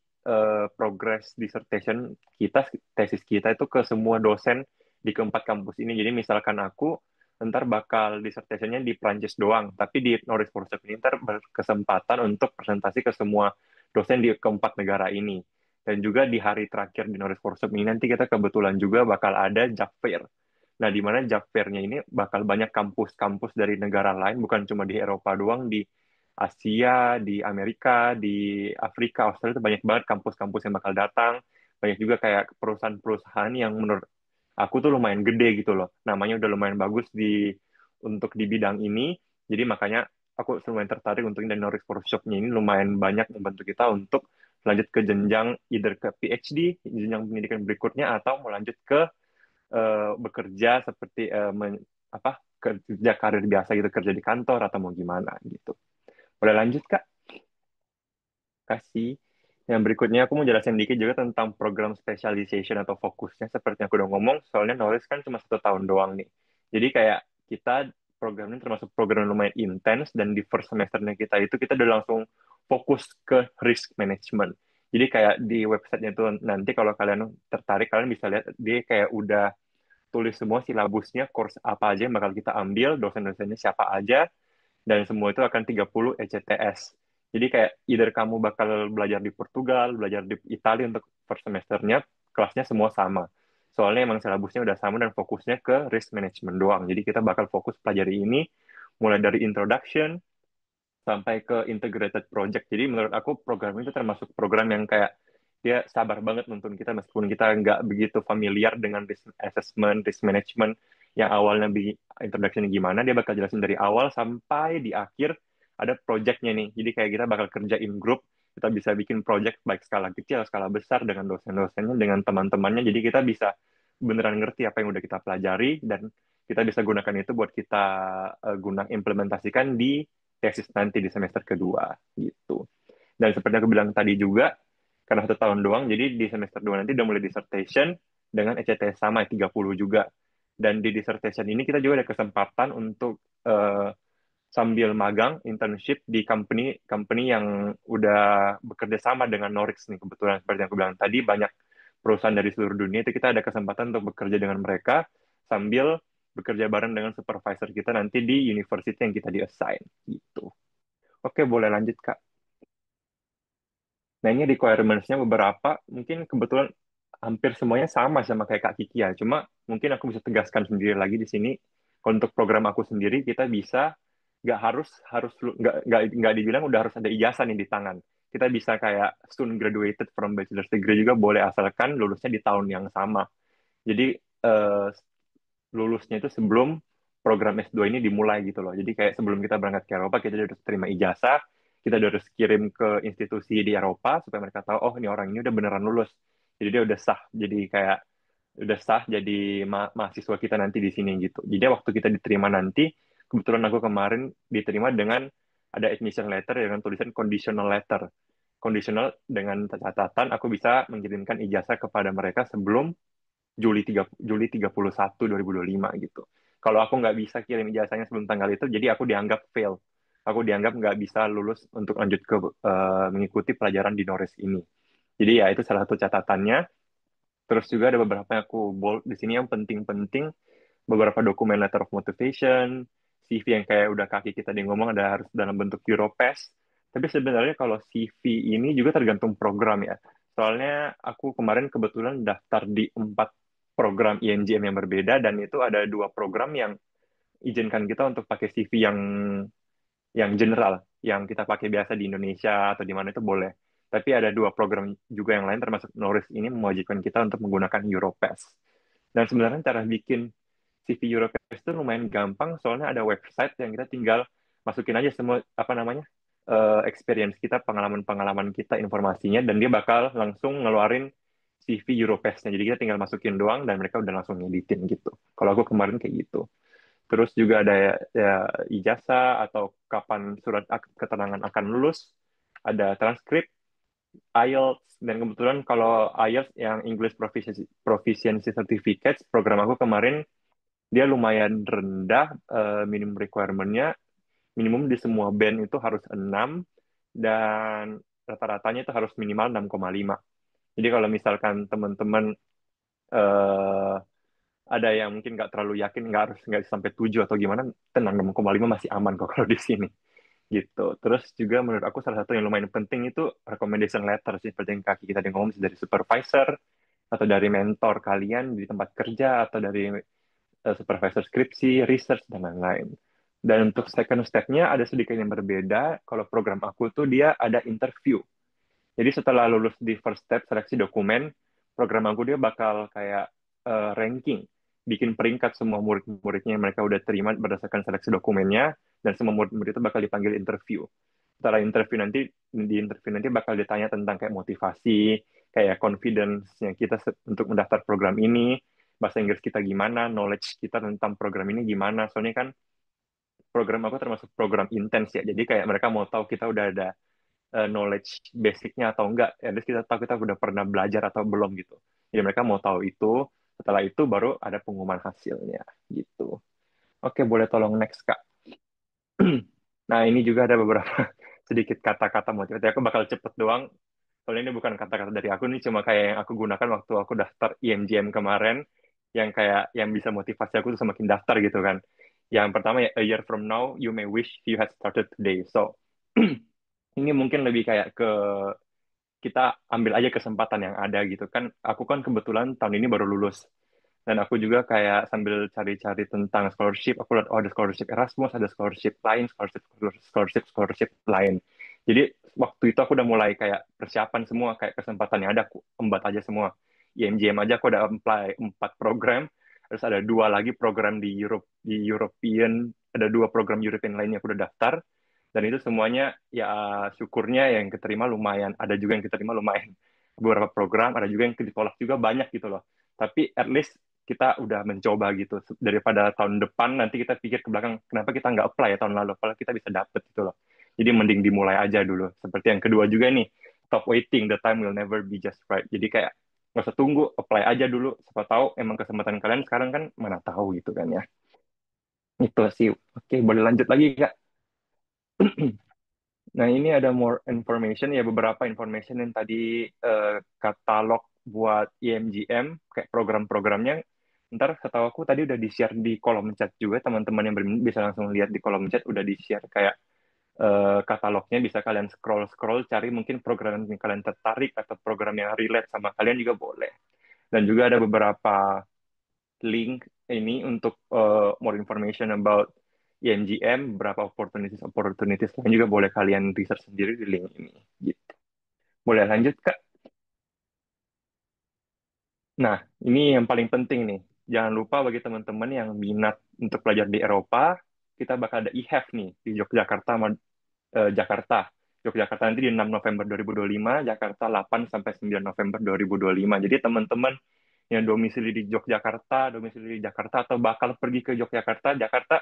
progress dissertation kita, tesis kita itu ke semua dosen di keempat kampus ini. Jadi misalkan aku ntar bakal dissertationnya di Prancis doang, tapi di Norris Workshop ini ntar berkesempatan untuk presentasi ke semua dosen di keempat negara ini. Dan juga di hari terakhir di Norris Workshop ini nanti kita kebetulan juga bakal ada job fair. Nah, di mana job fair-nya ini bakal banyak kampus-kampus dari negara lain, bukan cuma di Eropa doang, di Asia, di Amerika, di Afrika, Australia itu banyak banget kampus-kampus yang bakal datang. Banyak juga kayak perusahaan-perusahaan yang menurut aku tuh lumayan gede gitu loh. Namanya udah lumayan bagus untuk di bidang ini. Jadi makanya aku lumayan tertarik untuk ini, dan Norris Workshop-nya ini lumayan banyak membantu kita untuk lanjut ke jenjang either ke PhD, jenjang pendidikan berikutnya, atau mau lanjut ke bekerja seperti apa, kerja karir biasa gitu, kerja di kantor atau mau gimana gitu. Boleh lanjut, Kak? Kasih. Yang berikutnya aku mau jelasin dikit juga tentang program specialization atau fokusnya, seperti yang aku udah ngomong, soalnya Knowledge kan cuma 1 tahun doang nih. Jadi kayak kita program ini termasuk program yang lumayan intens, dan di first semesternya kita itu kita udah langsung fokus ke risk management. Jadi kayak di websitenya itu nanti kalau kalian tertarik, kalian bisa lihat dia kayak udah tulis semua silabusnya, course apa aja yang bakal kita ambil, dosen-dosennya siapa aja, dan semua itu akan 30 ECTS. Jadi kayak either kamu bakal belajar di Portugal, belajar di Italia untuk first semesternya, kelasnya semua sama. Soalnya emang silabusnya udah sama dan fokusnya ke risk management doang. Jadi kita bakal fokus pelajari ini mulai dari introduction sampai ke integrated project. Jadi menurut aku program itu termasuk program yang kayak dia sabar banget nuntun kita meskipun kita nggak begitu familiar dengan risk assessment, risk management yang awalnya introduction gimana, dia bakal jelasin dari awal sampai di akhir ada projectnya nih. Jadi kayak kita bakal kerja in group, kita bisa bikin project baik skala kecil, skala besar dengan dosen-dosennya, dengan teman-temannya. Jadi kita bisa beneran ngerti apa yang udah kita pelajari, dan kita bisa gunakan itu buat kita implementasikan di tesis nanti di semester kedua gitu. Dan seperti aku bilang tadi juga, karena 1 tahun doang, jadi di semester 2 nanti udah mulai dissertation dengan ECTS sama 30 juga. Dan di dissertation ini kita juga ada kesempatan untuk sambil magang internship di company company yang udah bekerja sama dengan Norix nih, kebetulan seperti yang aku bilang tadi, banyak perusahaan dari seluruh dunia itu kita ada kesempatan untuk bekerja dengan mereka sambil bekerja bareng dengan supervisor kita nanti di university yang kita di-assign gitu. Oke, boleh lanjut, Kak. Nah, ini requirements-nya beberapa, mungkin kebetulan hampir semuanya sama kayak Kak Kiki ya. Cuma mungkin aku bisa tegaskan sendiri lagi di sini. Kalau untuk program aku sendiri, kita bisa nggak harus harus nggak dibilang udah harus ada ijazah nih di tangan. Kita bisa kayak soon graduated from bachelor's degree juga boleh, asalkan lulusnya di tahun yang sama. Jadi eh, lulusnya itu sebelum program S2 ini dimulai gitu loh. Jadi kayak sebelum kita berangkat ke Eropa, kita udah harus terima ijazah, kita udah harus kirim ke institusi di Eropa supaya mereka tahu, oh ini orang ini udah beneran lulus. Jadi dia udah sah, jadi kayak udah sah jadi mahasiswa kita nanti di sini gitu. Jadi waktu kita diterima nanti, kebetulan aku kemarin diterima dengan ada admission letter dengan tulisan conditional letter. Conditional dengan catatan aku bisa mengirimkan ijazah kepada mereka sebelum Juli 31 2025 gitu. Kalau aku nggak bisa kirim ijazahnya sebelum tanggal itu, jadi aku dianggap fail. Aku dianggap nggak bisa lulus untuk lanjut ke mengikuti pelajaran di Norris ini. Jadi ya itu salah satu catatannya. Terus juga ada beberapa yang aku bold di sini yang penting-penting, beberapa dokumen letter of motivation, CV yang kayak udah kaki kita di ngomong ada harus dalam bentuk Europass. Tapi sebenarnya kalau CV ini juga tergantung program ya. Soalnya aku kemarin kebetulan daftar di 4 program INGM yang berbeda, dan itu ada 2 program yang izinkan kita untuk pakai CV yang general, yang kita pakai biasa di Indonesia atau di mana itu boleh. Tapi ada 2 program juga yang lain termasuk Norris ini mewajibkan kita untuk menggunakan Europass. Dan sebenarnya cara bikin CV Europass itu lumayan gampang, soalnya ada website yang kita tinggal masukin aja semua apa namanya experience kita, pengalaman-pengalaman kita, informasinya, dan dia bakal langsung ngeluarin CV Europass-nya. Jadi kita tinggal masukin doang dan mereka udah langsung ngeditin gitu. Kalau aku kemarin kayak gitu. Terus juga ada ya, ijazah atau kapan surat keterangan akan lulus, ada transkrip, IELTS, dan kebetulan kalau IELTS yang English Proficiency Certificate, program aku kemarin dia lumayan rendah, minimum requirement-nya, minimum di semua band itu harus 6, dan rata-ratanya itu harus minimal 6,5. Jadi kalau misalkan teman-teman eh, ada yang mungkin nggak terlalu yakin, nggak sampai 7 atau gimana, tenang, 6,5 masih aman kok kalau di sini gitu. Terus juga menurut aku salah satu yang lumayan penting itu recommendation letter sih, seperti yang kaki kita ngomong, dari supervisor atau dari mentor kalian di tempat kerja atau dari supervisor skripsi, research, dan lain-lain. Dan untuk second step-nya ada sedikit yang berbeda. Kalau program aku tuh dia ada interview. Jadi setelah lulus di first step seleksi dokumen, program aku dia bakal kayak ranking, bikin peringkat semua murid-muridnya yang mereka udah terima berdasarkan seleksi dokumennya, dan semua murid-murid itu bakal dipanggil interview. Setelah interview nanti, di interview nanti bakal ditanya tentang kayak motivasi, kayak confidence-nya kita untuk mendaftar program ini, bahasa Inggris kita gimana, knowledge kita tentang program ini gimana. Soalnya kan program aku termasuk program intens ya, jadi kayak mereka mau tahu kita udah ada knowledge basicnya atau enggak. Ya, terus kita tahu kita udah pernah belajar atau belum gitu. Jadi mereka mau tahu itu. Setelah itu baru ada pengumuman hasilnya gitu. Oke, boleh tolong next Kak. Nah, ini juga ada beberapa sedikit kata-kata motivasi. Aku bakal cepet doang. Soalnya ini bukan kata-kata dari aku, ini cuma kayak yang aku gunakan waktu aku daftar IMJM kemarin, yang kayak yang bisa motivasi aku tuh semakin daftar gitu kan. Yang pertama ya, a year from now, you may wish you had started today. So, ini mungkin lebih kayak ke kita ambil aja kesempatan yang ada gitu kan. Aku kan kebetulan tahun ini baru lulus, dan aku juga kayak sambil cari-cari tentang scholarship, aku lihat oh ada scholarship Erasmus, ada scholarship lain, scholarship lain. Jadi waktu itu aku udah mulai kayak persiapan semua, kayak kesempatan yang ada aku embat aja semua. IMJM aja aku udah apply 4 program, terus ada 2 lagi program di European, ada 2 program European lainnya aku udah daftar, dan itu semuanya ya syukurnya yang keterima lumayan, ada juga yang keterima lumayan beberapa program, ada juga yang ditolak juga banyak gitu loh. Tapi at least kita udah mencoba gitu, daripada tahun depan nanti kita pikir ke belakang kenapa kita nggak apply ya tahun lalu, padahal kita bisa dapet gitu loh. Jadi mending dimulai aja dulu. Seperti yang kedua juga nih, stop waiting, the time will never be just right. Jadi kayak nggak usah tunggu, apply aja dulu, siapa tahu emang kesempatan kalian sekarang kan, mana tahu gitu kan ya. Itu sih. Oke, boleh lanjut lagi Kak. Nah, ini ada more information ya, beberapa information yang tadi katalog buat IMGM, kayak program-programnya. Ntar setahu aku tadi udah di-share di kolom chat juga, teman-teman yang berminat bisa langsung lihat di kolom chat, udah di-share kayak katalognya, bisa kalian scroll-scroll, cari mungkin program yang kalian tertarik atau program yang relate sama kalian juga boleh. Dan juga ada beberapa link ini untuk more information about IMGM, beberapa opportunities lain juga boleh kalian research sendiri di link ini. Gitu. Boleh lanjut, Kak? Nah, ini yang paling penting nih. Jangan lupa bagi teman-teman yang minat untuk belajar di Eropa, kita bakal ada e-have nih di Yogyakarta, Jakarta. Yogyakarta nanti di 6 November 2025, Jakarta 8 sampai 9 November 2025. Jadi teman-teman yang domisili di Yogyakarta, domisili di Jakarta, atau bakal pergi ke Yogyakarta, Jakarta,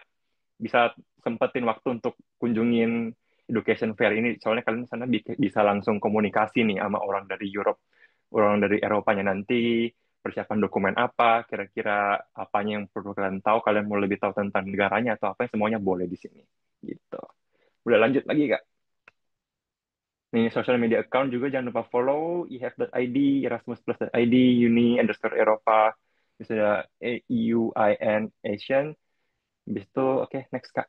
bisa sempetin waktu untuk kunjungin education fair ini. Soalnya kalian sana bisa langsung komunikasi nih sama orang dari Europe, orang dari Eropanya nanti, persiapan dokumen apa, kira-kira apanya yang perlu kalian tahu, kalian mau lebih tahu tentang negaranya atau apa, semuanya boleh di sini. Gitu. Udah lanjut lagi, Kak. Nih, social media account juga jangan lupa follow ehf.id, erasmusplus.id, uni_eropa, bisa EUIN Asian. Habis itu, oke, next Kak.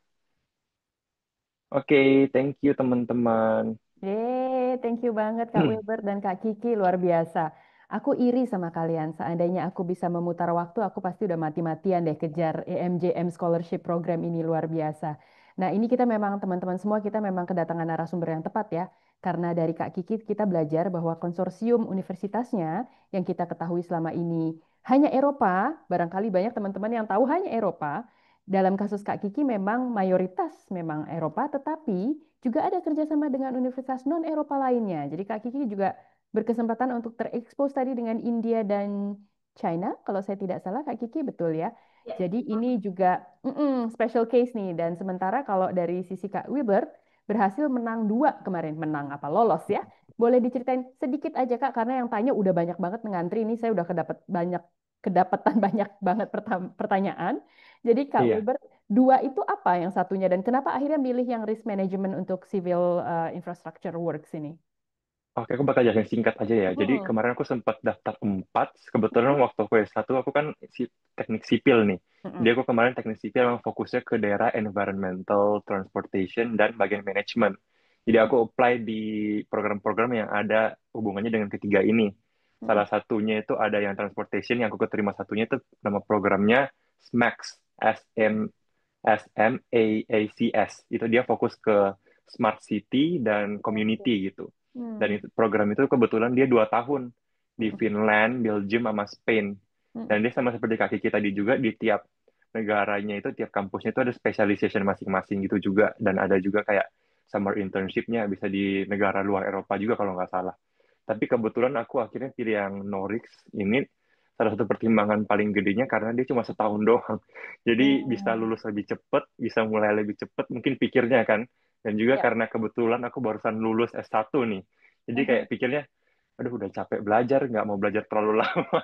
Oke, thank you teman-teman. Thank you banget Kak Wilbert dan Kak Kiki, luar biasa. Aku iri sama kalian. Seandainya aku bisa memutar waktu, aku pasti udah mati-matian deh kejar EMJM Scholarship Program ini, luar biasa. Nah, ini kita memang teman-teman semua, kita memang kedatangan narasumber yang tepat ya. Karena dari Kak Kiki kita belajar bahwa konsorsium universitasnya yang kita ketahui selama ini hanya Eropa, barangkali banyak teman-teman yang tahu hanya Eropa. Dalam kasus Kak Kiki memang mayoritas memang Eropa, tetapi juga ada kerjasama dengan universitas non-Eropa lainnya. Jadi Kak Kiki juga berkesempatan untuk terekspos tadi dengan India dan China. Kalau saya tidak salah, Kak Kiki betul ya. Ya, Jadi ini juga special case nih. Dan sementara kalau dari sisi Kak Wilbert, berhasil menang 2 kemarin. Menang apa? Lolos ya. Boleh diceritain sedikit aja Kak, karena yang tanya udah banyak banget ngantri ini. Saya udah kedapatan banyak banget pertanyaan. Jadi Kak Iya. Wilbert, dua itu apa yang satunya dan kenapa akhirnya milih yang risk management untuk civil infrastructure works ini? Oke, aku bakal jelasin singkat aja ya. Jadi Mm-mm. kemarin aku sempat daftar 4. Kebetulan waktu aku S1 aku kan teknik sipil nih. Jadi Mm-mm. aku kemarin teknik sipil yang fokusnya ke daerah environmental, transportation, dan bagian manajemen. Jadi aku apply di program-program yang ada hubungannya dengan ketiga ini. Mm-mm. Salah satunya itu ada yang transportation, yang aku keterima satunya itu nama programnya SMACS, SMAACS. Itu dia fokus ke smart city dan Oke. community gitu. Dan Hmm. itu, program itu kebetulan dia 2 tahun di Mm-mm. Finland, Belgium, sama Spain. Mm-mm. Dan dia sama seperti kaki kita tadi juga di tiap negaranya itu, tiap kampusnya itu ada specialization masing-masing gitu juga. Dan ada juga kayak summer internship-nya bisa di negara luar Eropa juga kalau nggak salah. Tapi kebetulan aku akhirnya pilih yang Norix ini salah satu pertimbangan paling gedenya karena dia cuma setahun doang. Jadi bisa Hmm. lulus lebih cepat, bisa mulai lebih cepat, mungkin pikirnya kan. Dan juga Ya. karena kebetulan aku barusan lulus S1 nih. Jadi kayak Mhm. pikirnya, aduh udah capek belajar, nggak mau belajar terlalu lama.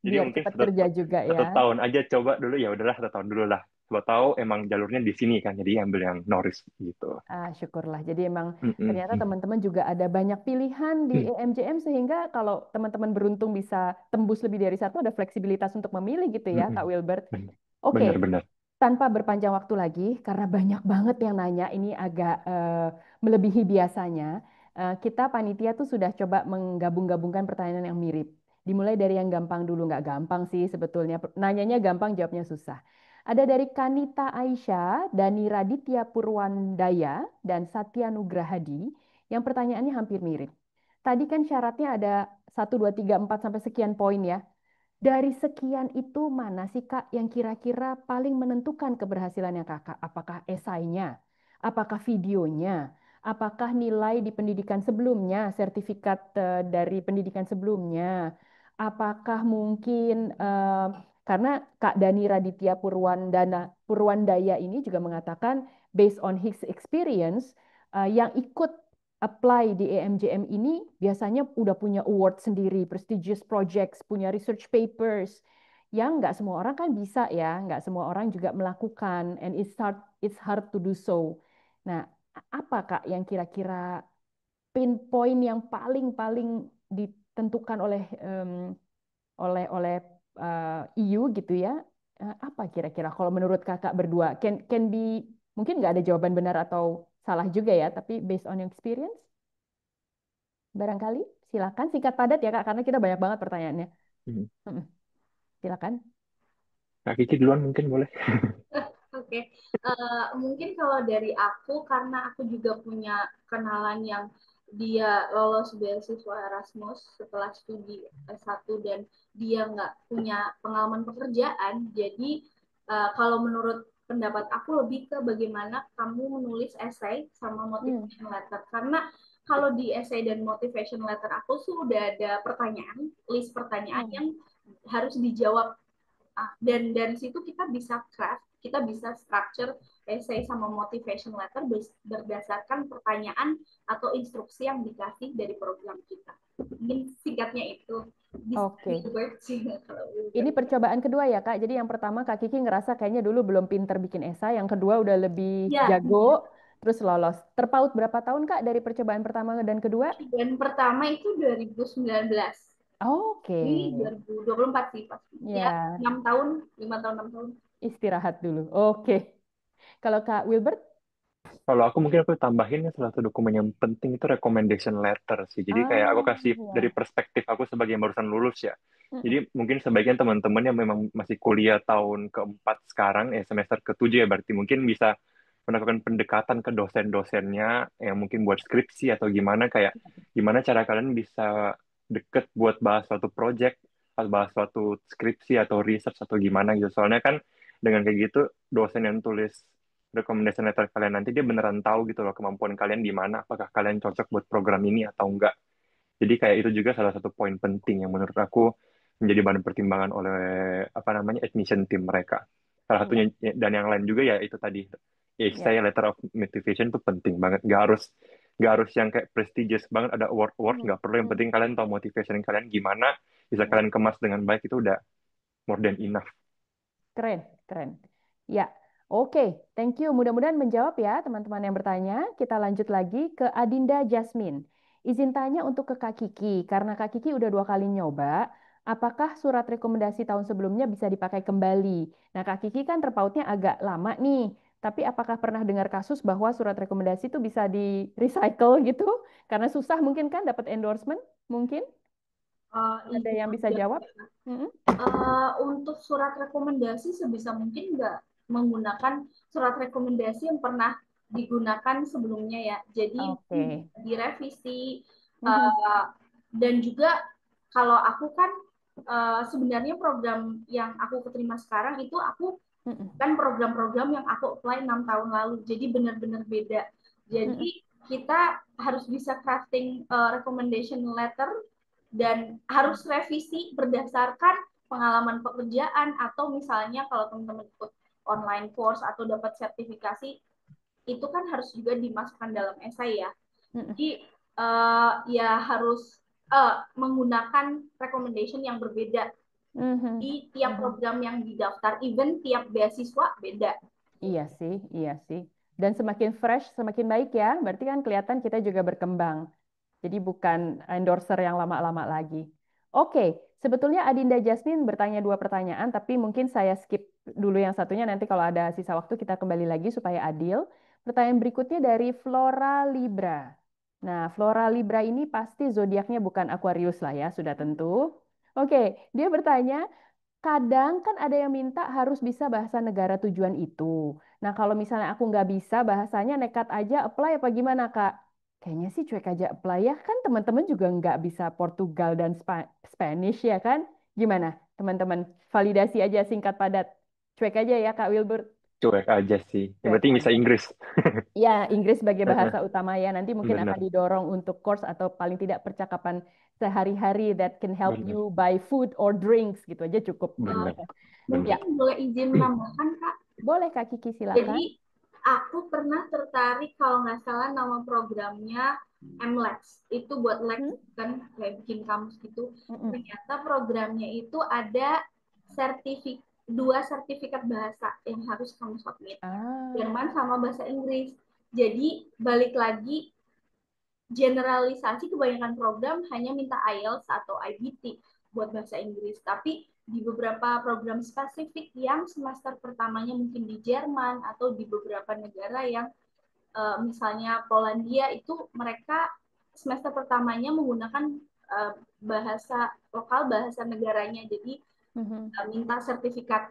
Jadi Biar mungkin cepat kerja juga satu ya. tahun aja coba dulu, ya udahlah 1 tahun dulu lah. Coba tahu emang jalurnya di sini kan, jadi ambil yang Norris gitu. Ah, syukurlah. Jadi emang Mm-mm. ternyata teman-teman juga ada banyak pilihan di EMJM sehingga kalau teman-teman beruntung bisa tembus lebih dari satu, ada fleksibilitas untuk memilih gitu ya, Kak Mm-mm. Wilbert. Oke, Bener-bener. tanpa berpanjang waktu lagi, karena banyak banget yang nanya, ini agak melebihi biasanya. Kita panitia tuh sudah coba menggabung-gabungkan pertanyaan yang mirip. Dimulai dari yang gampang dulu, nggak gampang sih sebetulnya. Nanyanya gampang, jawabnya susah. Ada dari Kanita Aisyah, Dani Raditya Purwandaya, dan Satya Nugrahadi, yang pertanyaannya hampir mirip. Tadi kan syaratnya ada 1, 2, 3, 4 sampai sekian poin ya. Dari sekian itu mana sih Kak yang kira-kira paling menentukan keberhasilannya Kakak? Apakah esainya? Apakah videonya? Apakah nilai di pendidikan sebelumnya, sertifikat dari pendidikan sebelumnya? Apakah mungkin karena Kak Dani Raditya Purwandaya ini juga mengatakan based on his experience yang ikut apply di EMJM ini biasanya udah punya award sendiri, prestigious projects, punya research papers, yang nggak semua orang kan bisa ya, nggak semua orang juga melakukan, and it's hard to do so. Nah, apa Kak yang kira-kira pinpoint yang paling-paling ditentukan oleh EU gitu ya? Apa kira-kira kalau menurut Kakak berdua? Can be mungkin nggak ada jawaban benar atau salah juga ya, tapi based on your experience? Barangkali, silakan singkat padat ya Kak, karena kita banyak banget pertanyaannya. Mm. Mm-mm. Silakan. Kak Kiki duluan mungkin boleh. Oke, mungkin kalau dari aku karena aku juga punya kenalan yang dia lolos beasiswa Erasmus setelah studi S1 dan dia nggak punya pengalaman pekerjaan. Jadi kalau menurut pendapat aku lebih ke bagaimana kamu menulis essay sama Hmm. motivation letter. Karena kalau di essay dan motivation letter aku sudah ada pertanyaan, list pertanyaan Hmm. yang harus dijawab. Dan dari situ kita bisa craft, kita bisa structure essay sama motivation letter berdasarkan pertanyaan atau instruksi yang dikasih dari program kita. Mungkin singkatnya itu bisa Oke. Wilbert sih kalau Ini Wilbert. percobaan kedua ya Kak. Jadi yang pertama Kak Kiki ngerasa kayaknya dulu belum pinter bikin esai. Yang kedua udah lebih Ya, jago, terus lolos. Terpaut berapa tahun Kak dari percobaan pertama dan kedua? dan pertama itu 2019. Oke. Ini 2024 sih pas. Ya, Ya, 6 tahun, 5 tahun, 6 tahun. istirahat dulu. Oke. Kalau Kak Wilbert? Kalau aku mungkin aku tambahin ya, salah satu dokumen yang penting itu recommendation letter sih. Jadi kayak aku Ah, kasih dari ya. perspektif aku sebagai yang barusan lulus ya. Jadi Mm-mm. mungkin sebagian teman-teman yang memang masih kuliah tahun keempat sekarang, semester ketujuh ya berarti mungkin bisa melakukan pendekatan ke dosen-dosennya yang mungkin buat skripsi atau gimana kayak gimana cara kalian bisa deket buat bahas suatu project atau bahas suatu skripsi atau research atau gimana gitu. Soalnya kan dengan kayak gitu dosen yang tulis recommendation letter kalian nanti dia beneran tahu gitu loh kemampuan kalian di mana, apakah kalian cocok buat program ini atau enggak. Jadi kayak itu juga salah satu poin penting yang menurut aku menjadi bahan pertimbangan oleh apa namanya admission team mereka. Salah Ya, satunya dan yang lain juga ya itu tadi ya. essay letter of motivation itu penting banget. Nggak harus nggak harus yang kayak prestigious banget ada award Hmm, nggak perlu, yang hmm, penting kalian tahu motivation kalian gimana, bisa hmm. kalian kemas dengan baik, itu udah more than enough. Keren, keren. Ya, oke. Thank you. Mudah-mudahan menjawab ya teman-teman yang bertanya. Kita lanjut lagi ke Adinda Jasmine. Izin tanya untuk ke Kak Kiki, karena Kak Kiki udah 2 kali nyoba, apakah surat rekomendasi tahun sebelumnya bisa dipakai kembali? Nah, Kak Kiki kan terpautnya agak lama nih, tapi apakah pernah dengar kasus bahwa surat rekomendasi itu bisa di-recycle gitu? Karena susah mungkin kan dapat endorsement? Mungkin ada Iya, yang bisa jawab? Mm-mm. untuk surat rekomendasi sebisa mungkin nggak menggunakan surat rekomendasi yang pernah digunakan sebelumnya ya. Jadi Oke. direvisi Mhm. uh, dan juga kalau aku kan sebenarnya program yang aku keterima sekarang itu aku Mm-mm. kan program-program yang aku apply 6 tahun lalu. Jadi benar-benar beda. Mm-mm. Jadi kita harus bisa crafting recommendation letter dan harus revisi berdasarkan pengalaman pekerjaan atau misalnya kalau teman-teman ikut online course atau dapat sertifikasi itu kan harus juga dimasukkan dalam esai ya. Mm-mm. Jadi ya harus menggunakan recommendation yang berbeda Mhm, di tiap mhm. program yang didaftar, even tiap beasiswa beda. Iya sih, iya sih. Dan semakin fresh, semakin baik ya. Berarti kan kelihatan kita juga berkembang. Jadi bukan endorser yang lama-lama lagi. Oke, sebetulnya Adinda Jasmine bertanya 2 pertanyaan, tapi mungkin saya skip dulu yang satunya. Nanti kalau ada sisa waktu kita kembali lagi supaya adil. Pertanyaan berikutnya dari Flora Libra. Nah, Flora Libra ini pasti zodiaknya bukan Aquarius lah ya, sudah tentu. Oke, dia bertanya, kadang kan ada yang minta harus bisa bahasa negara tujuan itu. Nah, kalau misalnya aku nggak bisa bahasanya, nekat aja apply apa gimana, Kak? Kayaknya sih cuek aja apply ya. Kan teman-teman juga nggak bisa Portugal dan Spanish ya kan? Gimana, teman-teman? Validasi aja singkat padat. Cuek aja ya, Kak Wilbur. Cuek aja sih, yang Cuek penting bisa aja. Inggris. Ya, Inggris sebagai bahasa utama ya. Nanti mungkin akan Bener, didorong untuk course atau paling tidak percakapan sehari-hari that can help you bener, buy food or drinks gitu aja cukup. Uh, bener, bener. Ya, Mungkin boleh izin menambahkan Kak. boleh Kak Kiki silakan. Jadi aku pernah tertarik kalau nggak salah nama programnya MLEX. Itu buat Lex Hmm? kan kayak bikin kamus gitu. Mm-mm. Ternyata programnya itu ada dua sertifikat bahasa yang harus kamu submit. Ah, Jerman sama bahasa Inggris. Jadi balik lagi generalisasi kebanyakan program hanya minta IELTS atau IBT buat bahasa Inggris. Tapi di beberapa program spesifik yang semester pertamanya mungkin di Jerman atau di beberapa negara yang misalnya Polandia itu mereka semester pertamanya menggunakan bahasa lokal, bahasa negaranya. Jadi mhm. minta sertifikat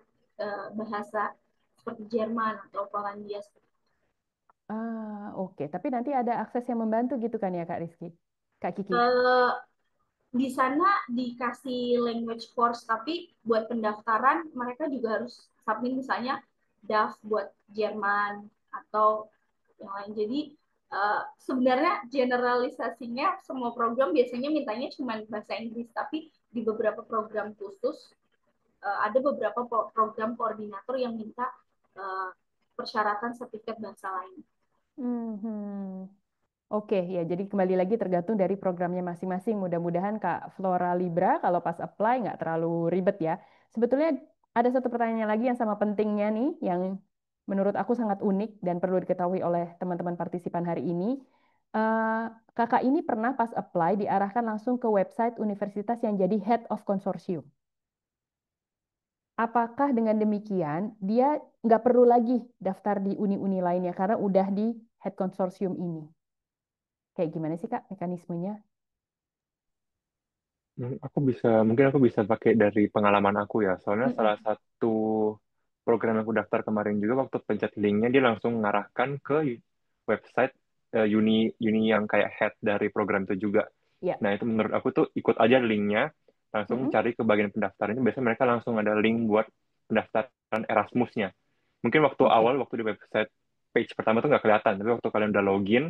bahasa seperti Jerman atau Polandia. Oke. Tapi nanti ada akses yang membantu gitu kan ya Kak Rizky? Kak Kiki? Uh, di sana dikasih language course, tapi buat pendaftaran mereka juga harus submit misalnya DAF buat Jerman atau yang lain. Jadi sebenarnya generalisasinya semua program biasanya mintanya cuma bahasa Inggris, tapi di beberapa program khusus ada beberapa program koordinator yang minta uh, persyaratan sertifikat bahasa lain. Mhm. Oke, ya jadi kembali lagi tergantung dari programnya masing-masing. Mudah-mudahan Kak Flora Libra kalau pas apply nggak terlalu ribet ya. Sebetulnya ada satu pertanyaan lagi yang sama pentingnya nih, yang menurut aku sangat unik dan perlu diketahui oleh teman-teman partisipan hari ini. Eh, Kakak ini pernah pas apply diarahkan langsung ke website universitas yang jadi head of consortium. Apakah dengan demikian dia nggak perlu lagi daftar di uni-uni lainnya karena udah di head consortium ini? Kayak gimana sih Kak mekanismenya? Mungkin aku bisa pakai dari pengalaman aku ya. Soalnya salah Mm-mm. satu program yang aku daftar kemarin juga waktu pencet linknya dia langsung mengarahkan ke website uni uni yang kayak head dari program itu juga. Ya. Nah itu menurut aku tuh ikut aja linknya, langsung Mm-mm. cari ke bagian pendaftarannya. Biasanya mereka langsung ada link buat pendaftaran Erasmusnya. Mungkin waktu Oke. awal waktu di website page pertama tuh nggak kelihatan, tapi waktu kalian udah login,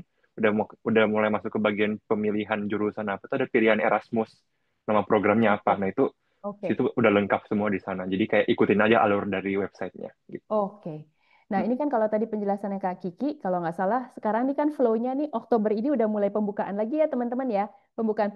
udah mulai masuk ke bagian pemilihan jurusan apa, tuh ada pilihan Erasmus, nama programnya apa. Oke. Nah itu Oke. situ udah lengkap semua di sana. Jadi kayak ikutin aja alur dari websitenya gitu. Oke. Nah, ini kan kalau tadi penjelasannya Kak Kiki, kalau nggak salah, sekarang ini kan flow-nya nih Oktober ini udah mulai pembukaan lagi ya teman-teman ya. Pembukaan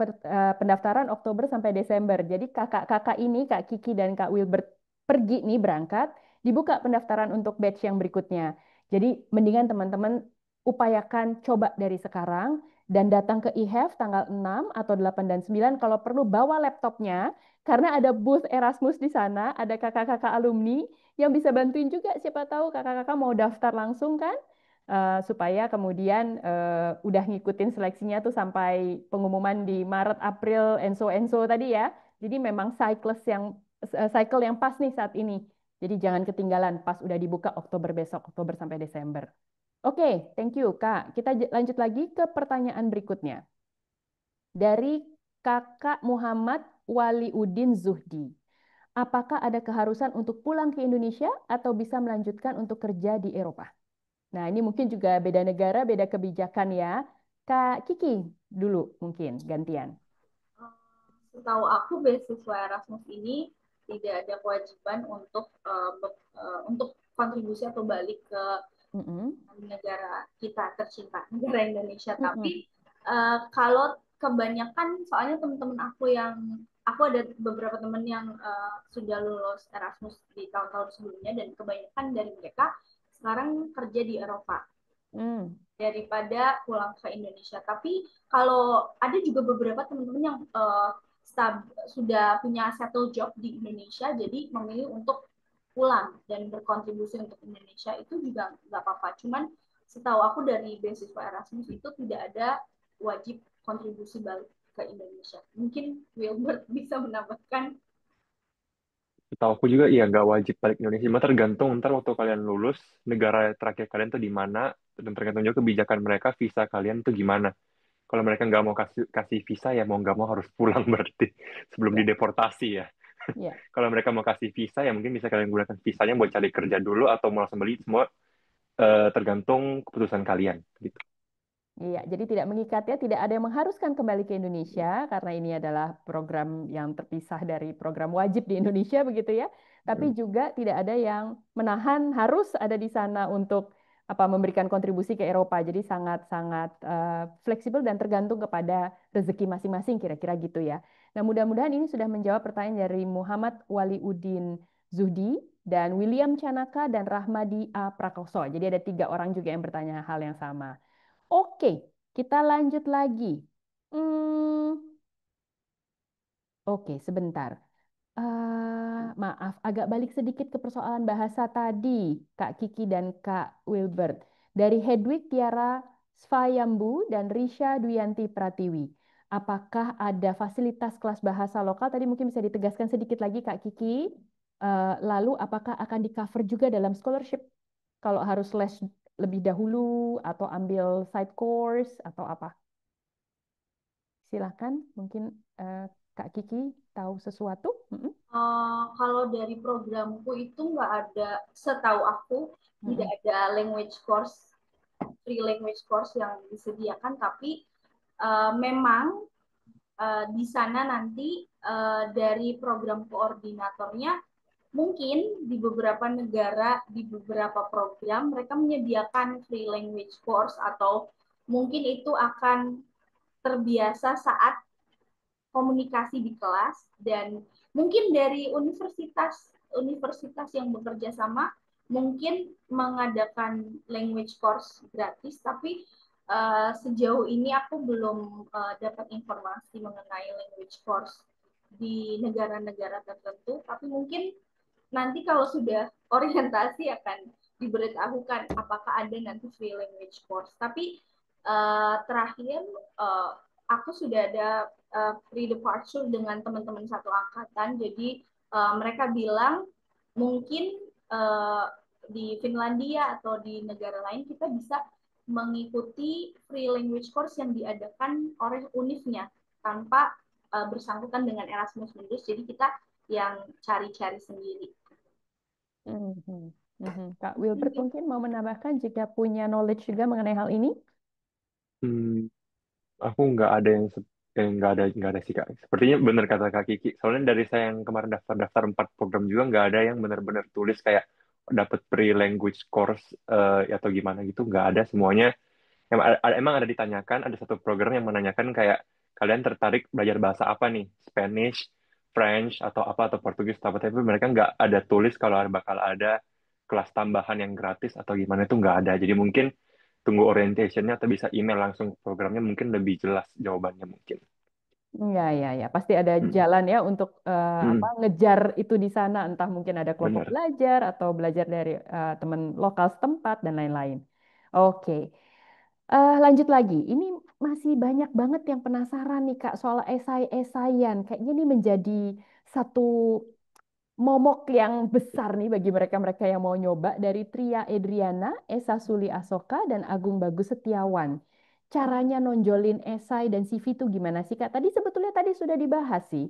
pendaftaran Oktober sampai Desember. Jadi kakak-kakak ini, Kak Kiki dan Kak Wilbert pergi nih berangkat, dibuka pendaftaran untuk batch yang berikutnya. Jadi mendingan teman-teman upayakan coba dari sekarang dan datang ke IHEF tanggal 6 atau 8 dan 9 kalau perlu bawa laptopnya karena ada booth Erasmus di sana, ada kakak-kakak alumni yang bisa bantuin juga siapa tahu kakak-kakak mau daftar langsung kan. Supaya kemudian udah ngikutin seleksinya tuh sampai pengumuman di Maret April enso tadi ya. Jadi memang cycle yang pas nih saat ini. Jadi jangan ketinggalan pas udah dibuka Oktober besok, Oktober sampai Desember. Oke, thank you Kak. Kita lanjut lagi ke pertanyaan berikutnya. Dari Kakak Muhammad Waliudin Zuhdi. Apakah ada keharusan untuk pulang ke Indonesia atau bisa melanjutkan untuk kerja di Eropa? Nah, ini mungkin juga beda negara, beda kebijakan ya. Kak Kiki dulu mungkin gantian. Setahu aku beasiswa Erasmus ini tidak ada kewajiban untuk kontribusi atau balik ke Mm-mm. negara kita tercinta, negara Indonesia. Mm-mm. Tapi kalau kebanyakan, soalnya teman-teman aku ada beberapa teman yang sudah lulus Erasmus di tahun-tahun sebelumnya dan kebanyakan dari mereka sekarang kerja di Eropa Mm. daripada pulang ke Indonesia. Tapi kalau ada juga beberapa teman-teman yang sudah punya settle job di Indonesia, jadi memilih untuk pulang dan berkontribusi untuk Indonesia itu juga nggak apa-apa. Cuman setahu aku dari beasiswa Erasmus itu tidak ada wajib kontribusi balik ke Indonesia. Mungkin Wilbert bisa menambahkan. Tahu aku juga iya nggak wajib balik Indonesia, cuma tergantung ntar waktu kalian lulus negara terakhir kalian tuh di mana dan tergantung juga kebijakan mereka visa kalian tuh gimana. Kalau mereka nggak mau kasih kasih visa ya mau nggak mau harus pulang berarti sebelum Ya, dideportasi ya. ya. Kalau mereka mau kasih visa ya mungkin bisa kalian gunakan visanya buat cari kerja dulu atau mau langsung beli semua tergantung keputusan kalian gitu. Iya, jadi tidak mengikat ya, tidak ada yang mengharuskan kembali ke Indonesia karena ini adalah program yang terpisah dari program wajib di Indonesia begitu ya. Tapi Hmm. juga tidak ada yang menahan harus ada di sana untuk memberikan kontribusi ke Eropa. Jadi sangat-sangat fleksibel dan tergantung kepada rezeki masing-masing kira-kira gitu ya. Nah, mudah-mudahan ini sudah menjawab pertanyaan dari Muhammad Waliudin Zuhdi dan William Canaka dan Rahmadi A. Prakoso. Jadi ada 3 orang juga yang bertanya hal yang sama. Oke, kita lanjut lagi. Hmm, oke, sebentar. Maaf, agak balik sedikit ke persoalan bahasa tadi, Kak Kiki dan Kak Wilbert. Dari Hedwig Tiara Svayambu dan Risha Duyanti Pratiwi. Apakah ada fasilitas kelas bahasa lokal? Tadi mungkin bisa ditegaskan sedikit lagi, Kak Kiki. Lalu apakah akan di-cover juga dalam scholarship? Kalau harus les lebih dahulu atau ambil side course atau apa? Silahkan, mungkin Kak Kiki tahu sesuatu? Mm-mm. Kalau dari programku itu nggak ada, setahu aku tidak Mm-mm. ada free language course yang disediakan, tapi memang di sana nanti dari program koordinatornya mungkin di beberapa negara, di beberapa program mereka menyediakan free language course atau mungkin itu akan terbiasa saat komunikasi di kelas dan mungkin dari universitas yang bekerja sama mungkin mengadakan language course gratis tapi sejauh ini aku belum dapat informasi mengenai language course di negara-negara tertentu tapi mungkin nanti kalau sudah orientasi akan diberitahukan apakah ada nanti free language course. Tapi terakhir aku sudah ada free departure dengan teman-teman satu angkatan. Jadi mereka bilang mungkin di Finlandia atau di negara lain kita bisa mengikuti free language course yang diadakan oleh UNIF-nya tanpa bersangkutan dengan Erasmus Mundus. Jadi kita yang cari-cari sendiri. Mhm. Mhm. Kak Wilbert mungkin mau menambahkan jika punya knowledge juga mengenai hal ini? Hmm, aku nggak ada yang nggak ada sih Kak. Sepertinya benar kata Kak Kiki. Soalnya dari saya yang kemarin daftar-daftar 4 program juga nggak ada yang benar-benar tulis kayak dapat pre-language course atau gimana gitu, nggak ada. Semuanya emang ada ditanyakan, ada satu program yang menanyakan kayak kalian tertarik belajar bahasa apa nih, Spanish, French atau apa atau Portugis atau apa, tapi mereka nggak ada tulis kalau bakal ada kelas tambahan yang gratis atau gimana, itu nggak ada. Jadi mungkin tunggu orientationnya atau bisa email langsung ke programnya, mungkin lebih jelas jawabannya mungkin. Ya, ya, ya. Pasti ada Hmm. jalan ya untuk apa Hmm, ngejar itu di sana. Entah mungkin ada kelompok benar. belajar atau belajar dari teman lokal setempat dan lain-lain. Oke. Lanjut lagi. Ini masih banyak banget yang penasaran nih Kak soal esai-esaian. Kayaknya ini menjadi satu momok yang besar nih bagi mereka-mereka yang mau nyoba dari Tria Edriana, Esa Suli Asoka, dan Agung Bagus Setiawan. Caranya nonjolin esai dan CV itu gimana sih Kak? Tadi sebetulnya tadi sudah dibahas sih.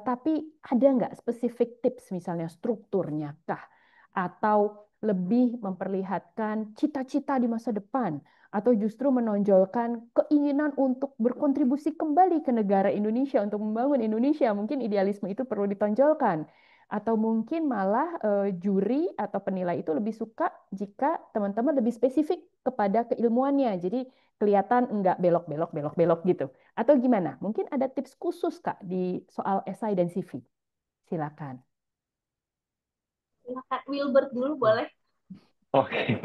Tapi ada nggak spesifik tips misalnya strukturnya kah? Atau lebih memperlihatkan cita-cita di masa depan? Atau justru menonjolkan keinginan untuk berkontribusi kembali ke negara Indonesia untuk membangun Indonesia? Mungkin idealisme itu perlu ditonjolkan. Atau mungkin malah juri atau penilai itu lebih suka jika teman-teman lebih spesifik kepada keilmuannya. Jadi kelihatan enggak belok-belok, belok-belok gitu. Atau gimana? Mungkin ada tips khusus Kak di soal esai dan CV. Silakan. Silakan Wilbert dulu boleh. Oke.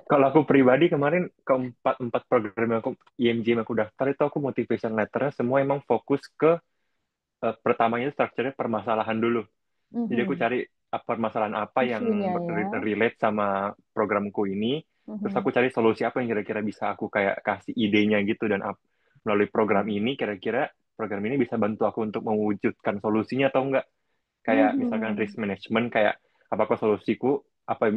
Kalau aku pribadi kemarin keempat empat program yang aku IMJ yang aku daftar itu, aku motivation letternya semua emang fokus ke pertamanya strukturnya permasalahan dulu. Jadi aku Mhm. cari permasalahan apa yang Isunya ya. relate sama programku ini, terus Mhm. aku cari solusi apa yang kira-kira bisa aku kayak kasih idenya gitu, dan melalui program ini kira-kira program ini bisa bantu aku untuk mewujudkan solusinya atau enggak. Kayak misalkan Mhm. risk management, kayak apakah solusiku apa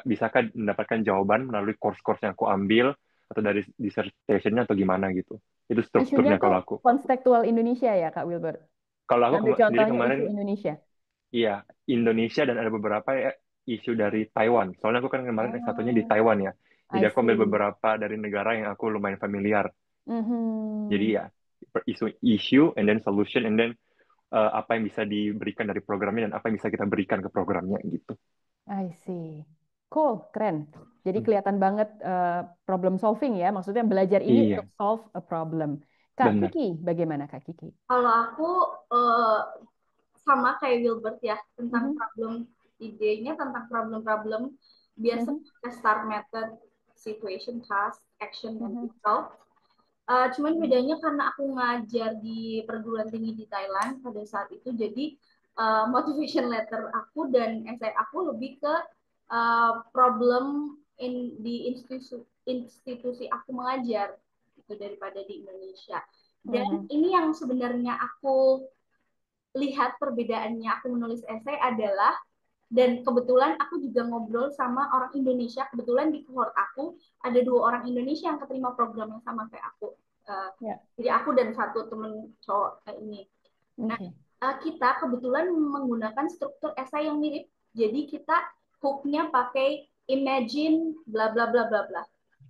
bisakah mendapatkan jawaban melalui course-course yang aku ambil atau dari dissertation-nya atau gimana gitu. Itu Isunya strukturnya tuh kalau aku. konstekstual Indonesia ya Kak Wilbur. Kalau aku Ambil sendiri contohnya kemarin, isu Indonesia. iya, Indonesia dan ada beberapa ya isu dari Taiwan. Soalnya aku kan kemarin S1-nya di Oh, Taiwan ya. Jadi I aku ambil see. beberapa dari negara yang aku lumayan familiar. Jadi Mhm. ya, issue and then solution and then apa yang bisa diberikan dari programnya dan apa yang bisa kita berikan ke programnya gitu. I see. Cool, keren. Jadi kelihatan banget problem solving ya. Maksudnya belajar ini untuk Iya, solve a problem. Kak benar. Kiki, bagaimana Kak Kiki? Kalau aku eh, sama kayak Wilbert ya, tentang Mhm. problem idenya, tentang problem-problem biasa Mhm. STAR method, situation, task, action, dan Mhm. result. Cuman Mhm. bedanya karena aku ngajar di perguruan tinggi di Thailand pada saat itu, jadi motivation letter aku dan essay aku lebih ke problem di institusi aku mengajar itu daripada di Indonesia. Dan Mhm. ini yang sebenarnya aku lihat perbedaannya aku menulis essay adalah, dan kebetulan aku juga ngobrol sama orang Indonesia, kebetulan di cohort aku ada 2 orang Indonesia yang keterima program yang sama kayak aku. Uh, Ya, jadi aku dan satu temen cowok kayak ini. Nah, oke. kita kebetulan menggunakan struktur esai yang mirip. Jadi kita hook-nya pakai imagine bla bla bla bla bla.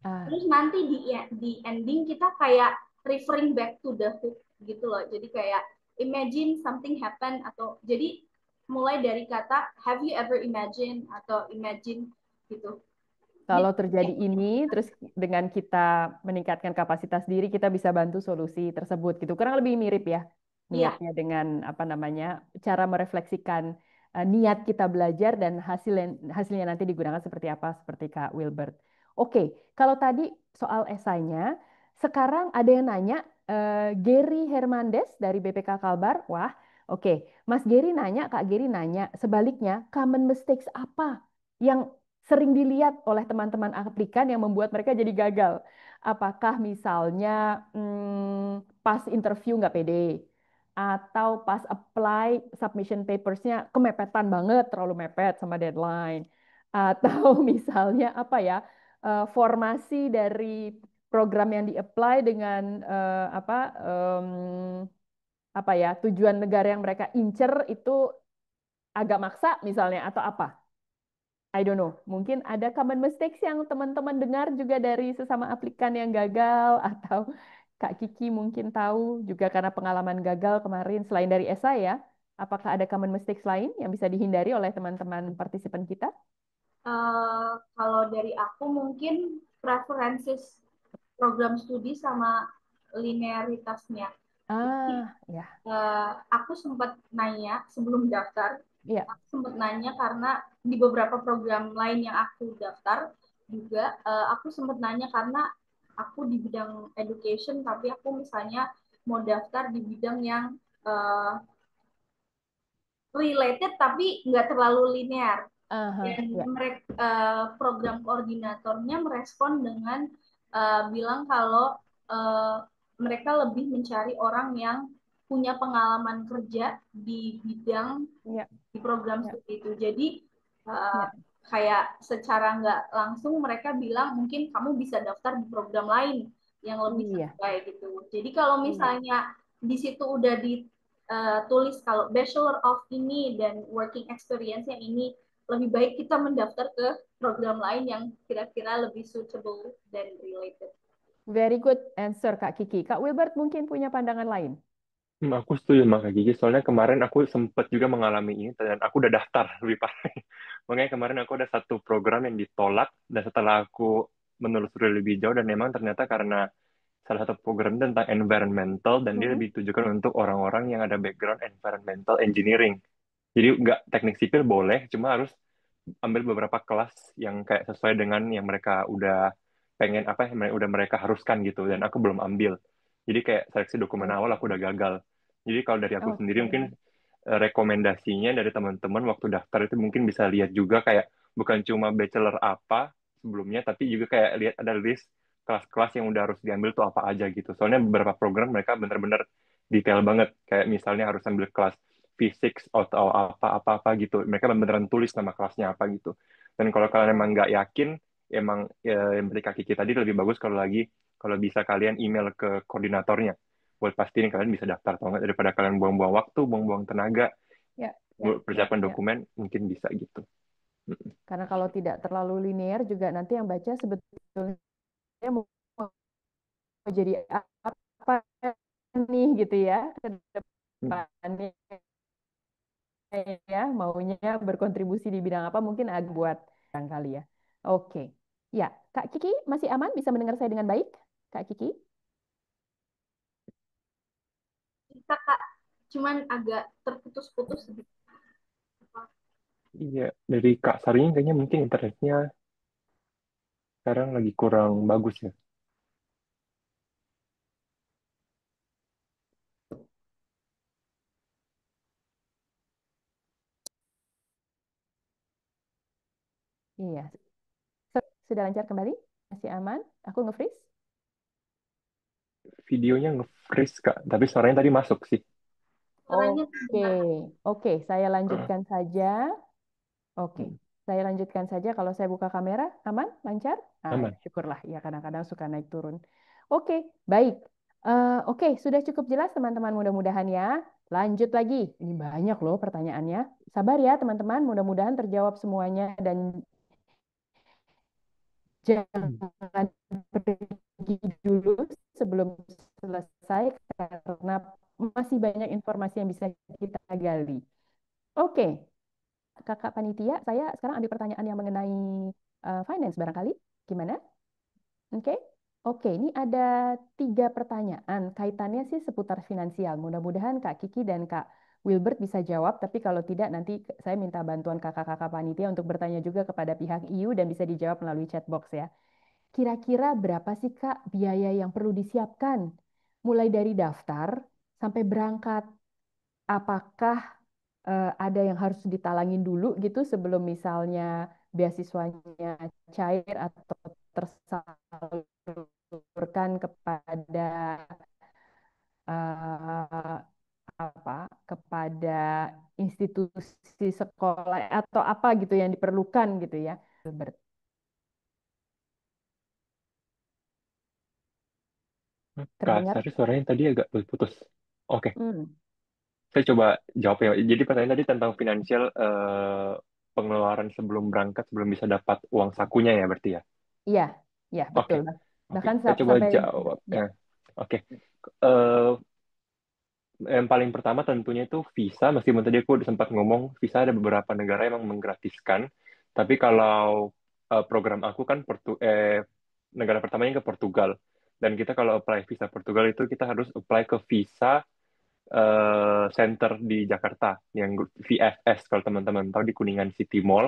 Ah, Terus nanti di ending kita kayak referring back to the hook gitu loh. Jadi kayak imagine something happen, atau jadi mulai dari kata have you ever imagine atau imagine gitu. Jadi kalau terjadi ini, terus dengan kita meningkatkan kapasitas diri, kita bisa bantu solusi tersebut gitu. Kurang lebih mirip ya iya, niatnya dengan apa namanya cara merefleksikan niat kita belajar dan hasilnya nanti digunakan seperti apa, seperti Kak Wilbert. Oke, kalau tadi soal esainya, sekarang ada yang nanya Gary Hernandez dari BPK Kalbar. Wah, oke, Mas Gary nanya, Kak Gary nanya, sebaliknya common mistakes apa yang sering dilihat oleh teman-teman aplikan yang membuat mereka jadi gagal. Apakah misalnya pas interview nggak pede, atau pas apply submission papersnya kemepetan banget, terlalu mepet sama deadline, atau misalnya apa ya formasi dari program yang di-apply dengan apa apa ya tujuan negara yang mereka incer itu agak maksa misalnya atau apa? I don't know, mungkin ada common mistakes yang teman-teman dengar juga dari sesama aplikan yang gagal atau Kak Kiki mungkin tahu juga karena pengalaman gagal kemarin selain dari esai ya. Apakah ada common mistakes lain yang bisa dihindari oleh teman-teman partisipan kita? Kalau dari aku mungkin preferences program studi sama linearitasnya. Jadi, Ya, aku sempat nanya sebelum daftar, iya. aku sempat nanya karena di beberapa program lain yang aku daftar juga, aku sempat nanya karena aku di bidang education, tapi aku misalnya mau daftar di bidang yang uh, related tapi nggak terlalu linear. Aha, Dan ya. program koordinatornya merespon dengan bilang kalau mereka lebih mencari orang yang punya pengalaman kerja di bidang Ya, di program ya, studi itu. Jadi uh, ya. kayak secara nggak langsung mereka bilang mungkin kamu bisa daftar di program lain yang lebih Iya, sesuai gitu. Jadi kalau iya. misalnya di situ udah ditulis kalau Bachelor of ini dan working experience yang ini, lebih baik kita mendaftar ke program lain yang kira-kira lebih suitable dan related. Very good answer, Kak Kiki. Kak Wilbert mungkin punya pandangan lain. Aku setuju sama Kak Gigi, soalnya kemarin aku sempat juga mengalami ini, dan aku udah daftar lebih parah. Makanya kemarin aku ada satu program yang ditolak, dan setelah aku menelusuri lebih jauh, dan memang ternyata karena salah satu program tentang environmental, dan dia Mhm. lebih ditujukan untuk orang-orang yang ada background environmental engineering. Jadi nggak teknik sipil boleh, cuma harus ambil beberapa kelas yang kayak sesuai dengan yang mereka udah pengen apa yang udah mereka haruskan gitu, dan aku belum ambil. Jadi kayak seleksi dokumen awal Oke, aku udah gagal. Jadi kalau dari aku sendiri oke. mungkin rekomendasinya dari teman-teman waktu daftar itu mungkin bisa lihat juga kayak bukan cuma bachelor apa sebelumnya, tapi juga kayak lihat ada list kelas-kelas yang udah harus diambil tuh apa aja gitu. Soalnya beberapa program mereka benar-benar detail banget. Kayak misalnya harus ambil kelas fisik atau apa-apa gitu. Mereka beneran tulis nama kelasnya apa gitu. Dan kalau kalian emang Wow. nggak yakin, emang ya, yang beli kaki kita tadi lebih bagus kalau bisa kalian email ke koordinatornya buat pastiin kalian bisa daftar atau nggak, daripada kalian buang-buang waktu, buang-buang tenaga Ya, ya, buat ya, persiapan ya. dokumen mungkin bisa gitu. Karena kalau tidak terlalu linear juga nanti yang baca sebetulnya mau jadi apa nih gitu ya ke depannya ya maunya berkontribusi di bidang apa mungkin agak buat kali ya. Oke. Ya, Kak Kiki masih aman bisa mendengar saya dengan baik? Kak Kiki? Kita Kak, cuman agak terputus-putus. Iya, dari Kak Sarinya kayaknya mungkin internetnya sekarang lagi kurang bagus ya. Iya. Sudah lancar kembali? Masih aman? Aku nge-freeze? Videonya nge-freeze Kak, tapi suaranya tadi masuk sih. Suaranya Oke, terdengar. oke, saya Ah, lanjutkan saja. Oke, saya lanjutkan saja. Kalau saya buka kamera, aman, lancar? Ah, ya, aman. syukurlah. Ya, kadang-kadang suka naik turun. Oke, baik. Oke, sudah cukup jelas teman-teman. Mudah-mudahan ya. Lanjut lagi. Ini banyak loh pertanyaannya. Sabar ya teman-teman. Mudah-mudahan terjawab semuanya dan jangan pergi dulu sebelum selesai karena masih banyak informasi yang bisa kita gali. Oke, Kakak Panitia, saya sekarang ambil pertanyaan yang mengenai finance barangkali. Gimana? Oke. Oke, ini ada 3 pertanyaan. Kaitannya sih seputar finansial. Mudah-mudahan Kak Kiki dan Kak Wilbert bisa jawab, tapi kalau tidak nanti saya minta bantuan kakak-kakak panitia untuk bertanya juga kepada pihak EU dan bisa dijawab melalui chat box ya. Kira-kira berapa sih Kak biaya yang perlu disiapkan? Mulai dari daftar sampai berangkat. Apakah ada yang harus ditalangin dulu gitu sebelum misalnya beasiswanya cair atau tersalurkan kepada eh, apa kepada institusi sekolah atau apa gitu yang diperlukan gitu ya. Kak Terdengar? Sari suaranya tadi agak putus. Oke, Hmm. saya coba jawab ya. Jadi pertanyaan tadi tentang finansial pengeluaran sebelum berangkat, sebelum bisa dapat uang sakunya ya berarti ya. Iya, iya Oke, betul. oke. Bahkan Saya coba sampai jawab. ya. Oke. Eh, Yang paling pertama tentunya itu visa, meskipun tadi aku sempat ngomong, visa ada beberapa negara yang memang menggratiskan, tapi kalau program aku kan negara pertamanya ke Portugal, dan kita kalau apply visa Portugal itu kita harus apply ke visa center di Jakarta, yang VFS kalau teman-teman tahu di Kuningan City Mall,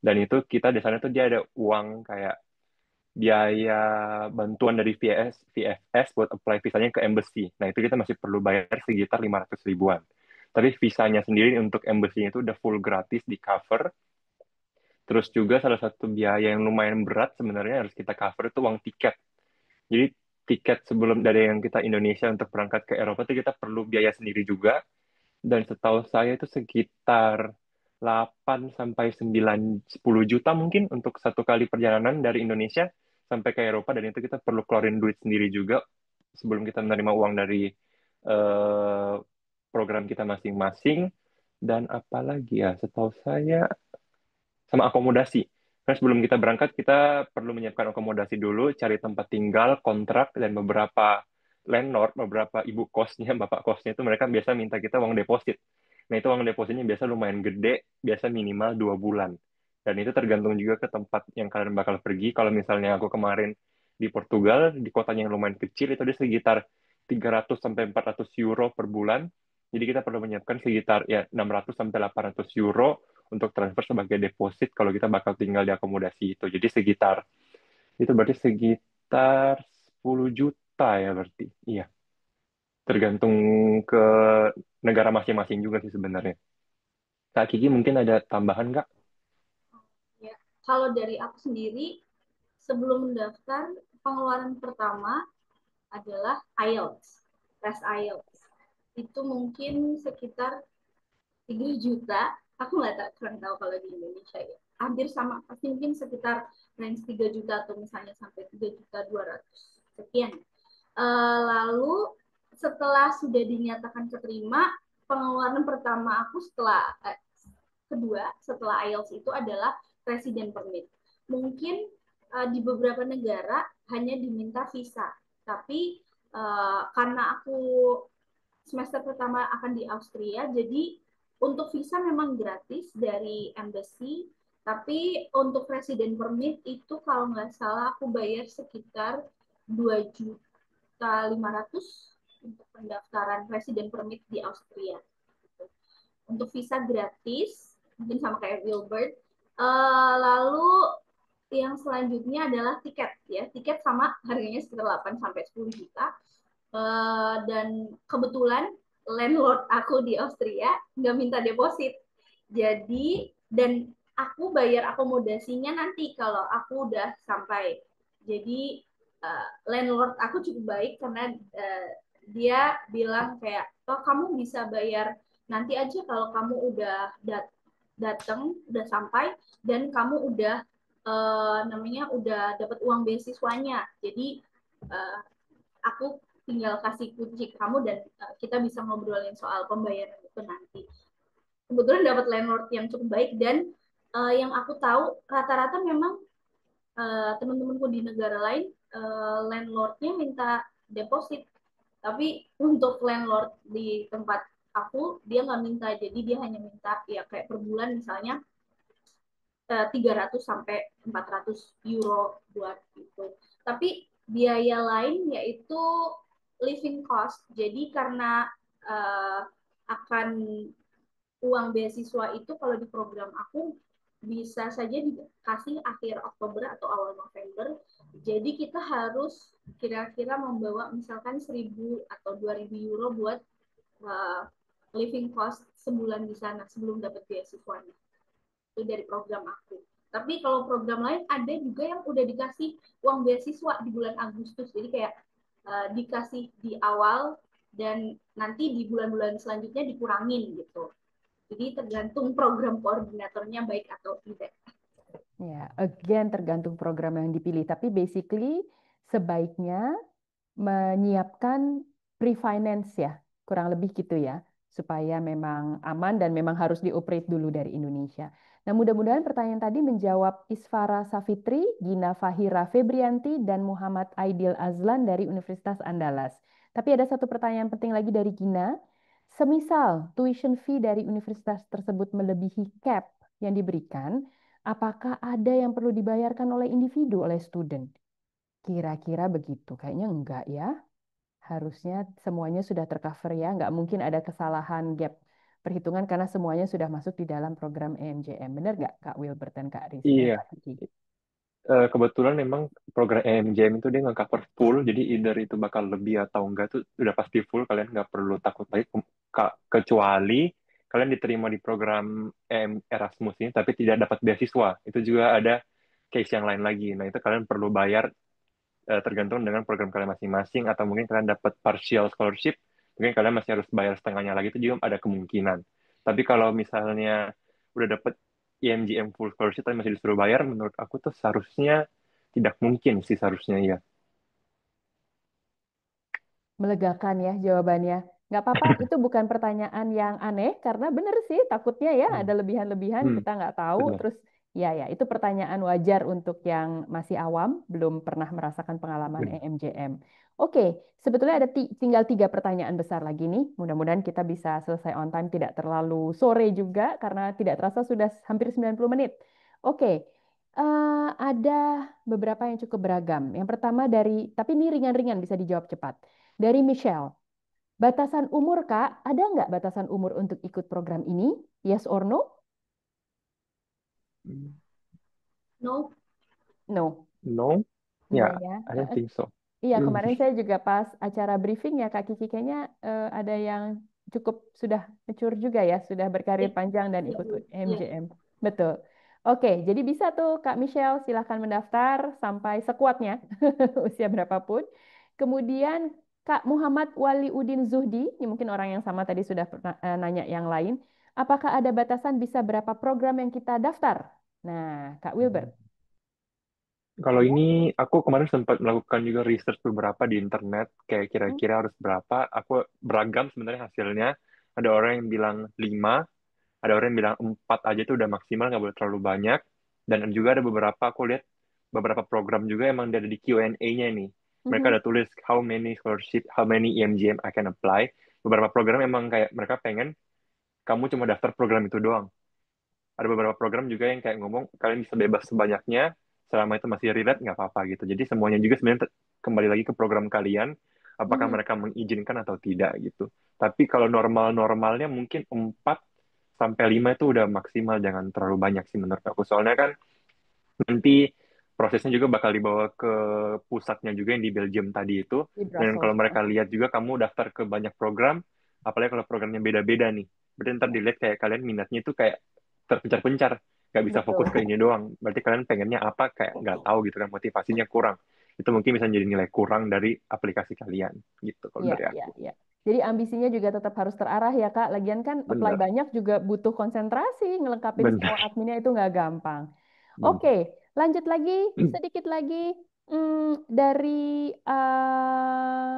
dan itu kita di sana tuh dia ada uang kayak biaya bantuan dari VFS buat apply visanya ke embassy. Nah, itu kita masih perlu bayar sekitar 500 ribuan. Tapi visanya sendiri untuk embassy itu udah full gratis di cover. Terus juga salah satu biaya yang lumayan berat sebenarnya harus kita cover itu uang tiket. Jadi tiket sebelum dari yang kita Indonesia untuk berangkat ke Eropa itu kita perlu biaya sendiri juga. Dan setahu saya itu sekitar 8 sampai 9 10 juta mungkin untuk satu kali perjalanan dari Indonesia sampai ke Eropa, dan itu kita perlu keluarin duit sendiri juga sebelum kita menerima uang dari eh, program kita masing-masing. Dan apalagi ya, setahu saya sama akomodasi. Karena sebelum kita berangkat, kita perlu menyiapkan akomodasi dulu, cari tempat tinggal, kontrak, dan beberapa landlord, beberapa ibu kosnya, bapak kosnya itu mereka biasa minta kita uang deposit. Nah, itu uang depositnya biasa lumayan gede, biasa minimal 2 bulan. Dan itu tergantung juga ke tempat yang kalian bakal pergi. Kalau misalnya aku kemarin di Portugal, di kotanya yang lumayan kecil, itu ada sekitar 300 sampai 400 euro per bulan. Jadi kita perlu menyiapkan sekitar ya 600 sampai 800 euro untuk transfer sebagai deposit kalau kita bakal tinggal di akomodasi itu. Jadi itu berarti sekitar 10 juta ya berarti. Iya, tergantung ke negara masing-masing juga sih sebenarnya. Kak Kiki mungkin ada tambahan nggak? Ya. Kalau dari aku sendiri, sebelum mendaftar, pengeluaran pertama adalah IELTS, tes IELTS. Itu mungkin sekitar 3 juta. Aku nggak tahu, kurang tahu kalau di Indonesia ya. Hampir sama, pasti mungkin sekitar range 3 juta atau misalnya sampai 3 juta 200 sekian. Lalu setelah sudah dinyatakan keterima, pengeluaran pertama aku kedua setelah IELTS itu adalah resident permit. Mungkin di beberapa negara hanya diminta visa, tapi karena aku semester pertama akan di Austria, jadi untuk visa memang gratis dari embassy, tapi untuk resident permit itu kalau nggak salah aku bayar sekitar 2.500.000 untuk pendaftaran resident permit di Austria. Untuk visa gratis, mungkin sama kayak Wilbert. Lalu yang selanjutnya adalah tiket ya. Tiket sama harganya sekitar 8 sampai 10 juta. Dan kebetulan landlord aku di Austria nggak minta deposit. Jadi dan aku bayar akomodasinya nanti kalau aku udah sampai. Jadi landlord aku cukup baik karena dia bilang kayak, oh kamu bisa bayar nanti aja kalau kamu udah datang, udah sampai dan kamu udah namanya udah dapat uang beasiswanya. Jadi aku tinggal kasih kunci ke kamu dan kita bisa ngobrolin soal pembayaran itu nanti. Kebetulan dapat landlord yang cukup baik dan yang aku tahu rata-rata memang teman-temanku di negara lain landlordnya minta deposit, tapi untuk landlord di tempat aku dia nggak minta, jadi dia hanya minta ya kayak per bulan misalnya 300 sampai 400 euro buat itu. Tapi biaya lain yaitu living cost. Jadi karena akan uang beasiswa itu kalau di program aku bisa saja dikasih akhir Oktober atau awal November. Jadi kita harus kira-kira membawa misalkan 1.000 atau 2.000 euro buat living cost sebulan di sana sebelum dapat beasiswanya. Itu dari program aku. Tapi kalau program lain ada juga yang udah dikasih uang beasiswa di bulan Agustus. Jadi kayak dikasih di awal dan nanti di bulan-bulan selanjutnya dikurangin gitu. Jadi tergantung program koordinatornya baik atau tidak. Ya, again tergantung program yang dipilih. Tapi basically sebaiknya menyiapkan pre-finance ya, kurang lebih gitu ya, supaya memang aman dan memang harus dioperate dulu dari Indonesia. Nah, mudah-mudahan pertanyaan tadi menjawab Isfara Safitri, Gina Fahira Febrianti, dan Muhammad Aidil Azlan dari Universitas Andalas. Tapi ada satu pertanyaan penting lagi dari Gina. Semisal tuition fee dari universitas tersebut melebihi cap yang diberikan, apakah ada yang perlu dibayarkan oleh individu, oleh student? Kira-kira begitu. Kayaknya enggak ya. Harusnya semuanya sudah tercover ya. Nggak mungkin ada kesalahan gap perhitungan karena semuanya sudah masuk di dalam program EMJM. Benar nggak Kak Wilbert dan Kak Riz? Iya, Kak Kiki? kebetulan memang program EMJM itu dia nge-cover full, jadi either itu bakal lebih atau enggak tuh udah pasti full, kalian nggak perlu takut lagi, kecuali kalian diterima di program Erasmus ini tapi tidak dapat beasiswa. Itu juga ada case yang lain lagi. Nah, itu kalian perlu bayar tergantung dengan program kalian masing-masing, atau mungkin kalian dapat partial scholarship, mungkin kalian masih harus bayar setengahnya lagi, itu juga ada kemungkinan. Tapi kalau misalnya udah dapat IMGM full scholarship tapi masih disuruh bayar, menurut aku tuh seharusnya tidak mungkin sih, seharusnya ya. Melegakan ya jawabannya. Nggak apa-apa, itu bukan pertanyaan yang aneh karena benar sih takutnya ya Hmm, ada lebihan-lebihan hmm, kita nggak tahu. benar. Terus ya itu pertanyaan wajar untuk yang masih awam belum pernah merasakan pengalaman Benar. EMJM. Oke, sebetulnya ada tinggal 3 pertanyaan besar lagi nih. Mudah-mudahan kita bisa selesai on time, tidak terlalu sore juga karena tidak terasa sudah hampir 90 menit. Oke, ada beberapa yang cukup beragam. Yang pertama tapi ini ringan-ringan bisa dijawab cepat. Dari Michelle, batasan umur Kak, ada nggak batasan umur untuk ikut program ini? Yes or no? No. No, No ya, ya. I don't think so. Iya, Hmm. kemarin saya juga pas acara briefing ya Kak Kiki, kayaknya ada yang cukup sudah mature juga ya, sudah berkarir Ya, panjang dan ya, ikut ya. MJM. Betul. Oke, jadi bisa tuh Kak Michelle silahkan mendaftar sampai sekuatnya, usia berapapun. Kemudian Kak Muhammad Waliudin Zuhdi, ini mungkin orang yang sama tadi sudah pernah nanya yang lain. Apakah ada batasan bisa berapa program yang kita daftar? Nah, Kak Wilbert, Kalau ada? ini aku kemarin sempat melakukan juga research beberapa di internet, kayak Hmm? kira-kira harus berapa. Aku beragam sebenarnya hasilnya. Ada orang yang bilang 5, ada orang yang bilang 4 aja itu udah maksimal, nggak boleh terlalu banyak. Dan juga ada beberapa, aku lihat beberapa program juga emang ada di Q&A-nya nih. Mereka Mhm. ada tulis how many scholarship, how many EMGM I can apply. Beberapa program emang kayak mereka pengen kamu cuma daftar program itu doang. Ada beberapa program juga yang kayak ngomong kalian bisa bebas sebanyaknya selama itu masih relate, nggak apa-apa gitu. Jadi semuanya juga sebenarnya kembali lagi ke program kalian, apakah Mhm. mereka mengizinkan atau tidak gitu. Tapi kalau normal-normalnya mungkin 4 sampai 5 itu udah maksimal, jangan terlalu banyak sih menurut aku. Soalnya kan nanti prosesnya juga bakal dibawa ke pusatnya juga yang di Belgium tadi itu. Di Dan Brussels. kalau mereka lihat juga kamu daftar ke banyak program, apalagi kalau programnya beda-beda nih. Berarti ntar dilihat kayak kalian minatnya itu kayak terpencar-pencar. Nggak bisa fokus ke Betul. ini doang. Berarti kalian pengennya apa, kayak nggak tahu gitu kan, motivasinya kurang. Itu mungkin bisa jadi nilai kurang dari aplikasi kalian gitu kalau Iya, dari iya, aku. iya. Jadi ambisinya juga tetap harus terarah ya, Kak. Lagian kan apply Bener, banyak juga butuh konsentrasi, ngelengkapin semua bener, adminnya itu nggak gampang. Oke, bener. lanjut lagi, sedikit lagi. Dari eh,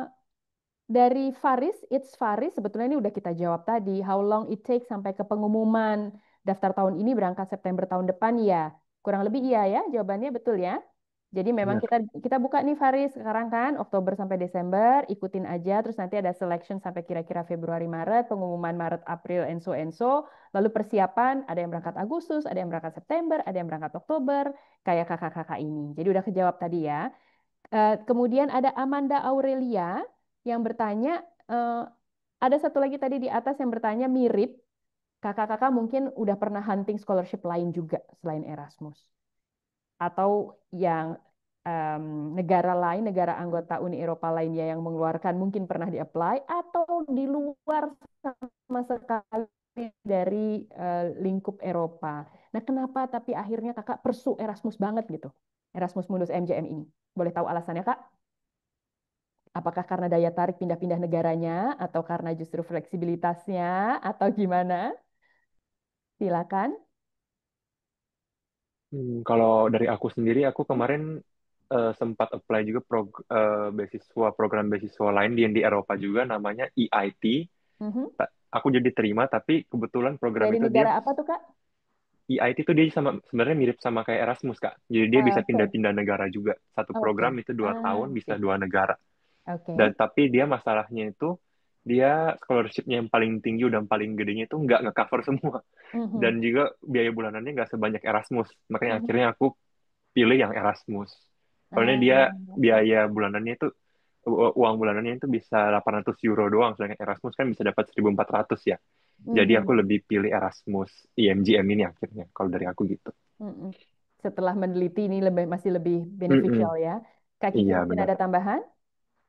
dari Faris, it's Faris. Sebetulnya ini udah kita jawab tadi. How long it takes sampai ke pengumuman daftar tahun ini berangkat September tahun depan ya. Kurang lebih iya ya, jawabannya betul ya. Jadi memang Bener. kita kita buka nih Faris sekarang kan Oktober sampai Desember, ikutin aja terus nanti ada selection sampai kira-kira Februari Maret, pengumuman Maret April and so, lalu persiapan ada yang berangkat Agustus, ada yang berangkat September, ada yang berangkat Oktober, kayak kakak-kakak ini. Jadi udah kejawab tadi ya. Kemudian ada Amanda Aurelia yang bertanya, eh, ada satu lagi tadi di atas yang bertanya mirip, kakak-kakak mungkin udah pernah hunting scholarship lain juga selain Erasmus atau yang em, negara lain, negara anggota Uni Eropa lainnya yang mengeluarkan mungkin pernah di-apply atau di luar sama sekali dari lingkup Eropa. Nah, kenapa tapi akhirnya kakak persu Erasmus banget gitu? Erasmus Mundus MJM ini. Boleh tahu alasannya, Kak? Apakah karena daya tarik pindah-pindah negaranya atau karena justru fleksibilitasnya atau gimana? Silakan. Kalau dari aku sendiri, aku kemarin sempat apply juga program beasiswa lain di Eropa juga, namanya EIT. Mhm. Aku jadi terima, tapi kebetulan program Dari itu dia negara apa tuh, Kak? EIT itu dia sama sebenarnya mirip sama kayak Erasmus, Kak. Jadi dia bisa Oke. pindah-pindah negara juga. Satu Oke. program itu 2 tahun bisa Sip. 2 negara. Dan Oke. tapi dia masalahnya itu dia scholarship-nya yang paling tinggi udah paling gedenya itu nggak nge-cover semua. Mhm. Dan juga biaya bulanannya nggak sebanyak Erasmus. Makanya Mhm. akhirnya aku pilih yang Erasmus. Soalnya Ah, dia oke. biaya bulanannya itu, uang bulanannya itu bisa 800 euro doang. Sedangkan Erasmus kan bisa dapat 1.400 ya. Jadi aku Mhm. lebih pilih Erasmus IMGM ini akhirnya. Kalau dari aku gitu. Mhm. Setelah meneliti ini masih lebih Mm-mm. beneficial ya. Kak Kiki Iya mungkin benar. ada tambahan?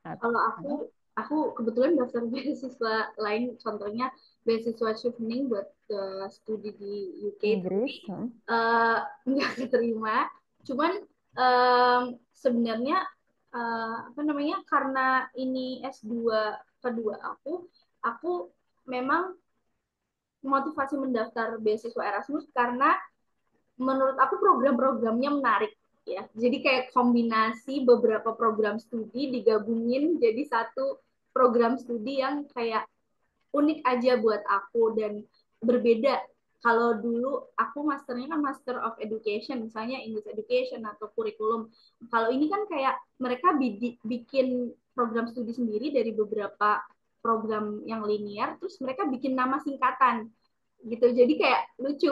Kalau Atau aku kebetulan daftar beasiswa lain, contohnya beasiswa Chevening buat studi di UK, tapi Inggris? eh, nggak keterima. Cuman sebenarnya apa namanya, karena ini S2 kedua aku memang motivasi mendaftar beasiswa Erasmus karena menurut aku program-programnya menarik ya. Jadi kayak kombinasi beberapa program studi digabungin jadi satu program studi yang kayak unik aja buat aku dan berbeda. Kalau dulu aku masternya kan Master of Education, misalnya English Education atau kurikulum. Kalau ini kan kayak mereka bikin program studi sendiri dari beberapa program yang linear, terus mereka bikin nama singkatan gitu. Jadi kayak lucu,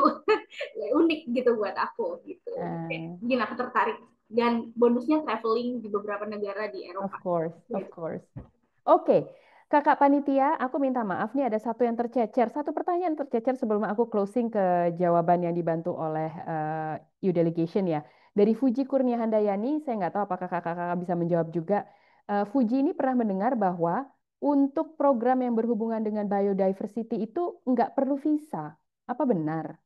unik gitu buat aku gitu. eh, Gini aku tertarik dan bonusnya traveling di beberapa negara di of Eropa. course, of Gitu. course. Oke, Kakak Panitia, aku minta maaf nih ada satu yang tercecer, satu pertanyaan tercecer sebelum aku closing ke jawaban yang dibantu oleh EU Delegation ya. Dari Fuji Kurnia Handayani, saya nggak tahu apakah kakak-kakak bisa menjawab juga. Fuji ini pernah mendengar bahwa untuk program yang berhubungan dengan biodiversity itu nggak perlu visa. Apa benar?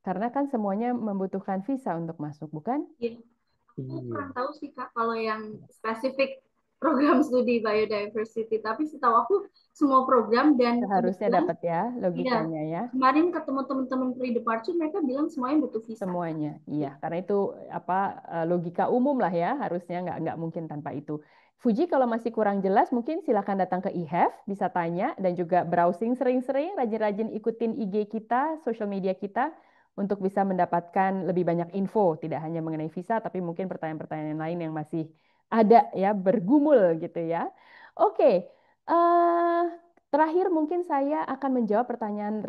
Karena kan semuanya membutuhkan visa untuk masuk, bukan? Ya, aku Iya. kurang tahu sih Kak kalau yang spesifik program studi biodiversity, tapi setahu aku semua program dan Seharusnya kebetulan dapat ya ya logikanya ya. kemarin ketemu teman-teman pre-departure mereka bilang semuanya butuh visa. Semuanya, iya, karena itu apa logika umum lah ya, harusnya nggak mungkin tanpa itu. Fuji kalau masih kurang jelas, mungkin silakan datang ke IHEF, bisa tanya dan juga browsing sering-sering, rajin-rajin ikutin IG kita, social media kita untuk bisa mendapatkan lebih banyak info, tidak hanya mengenai visa, tapi mungkin pertanyaan-pertanyaan lain yang masih ada ya, bergumul gitu ya. Oke, eh terakhir mungkin saya akan menjawab pertanyaan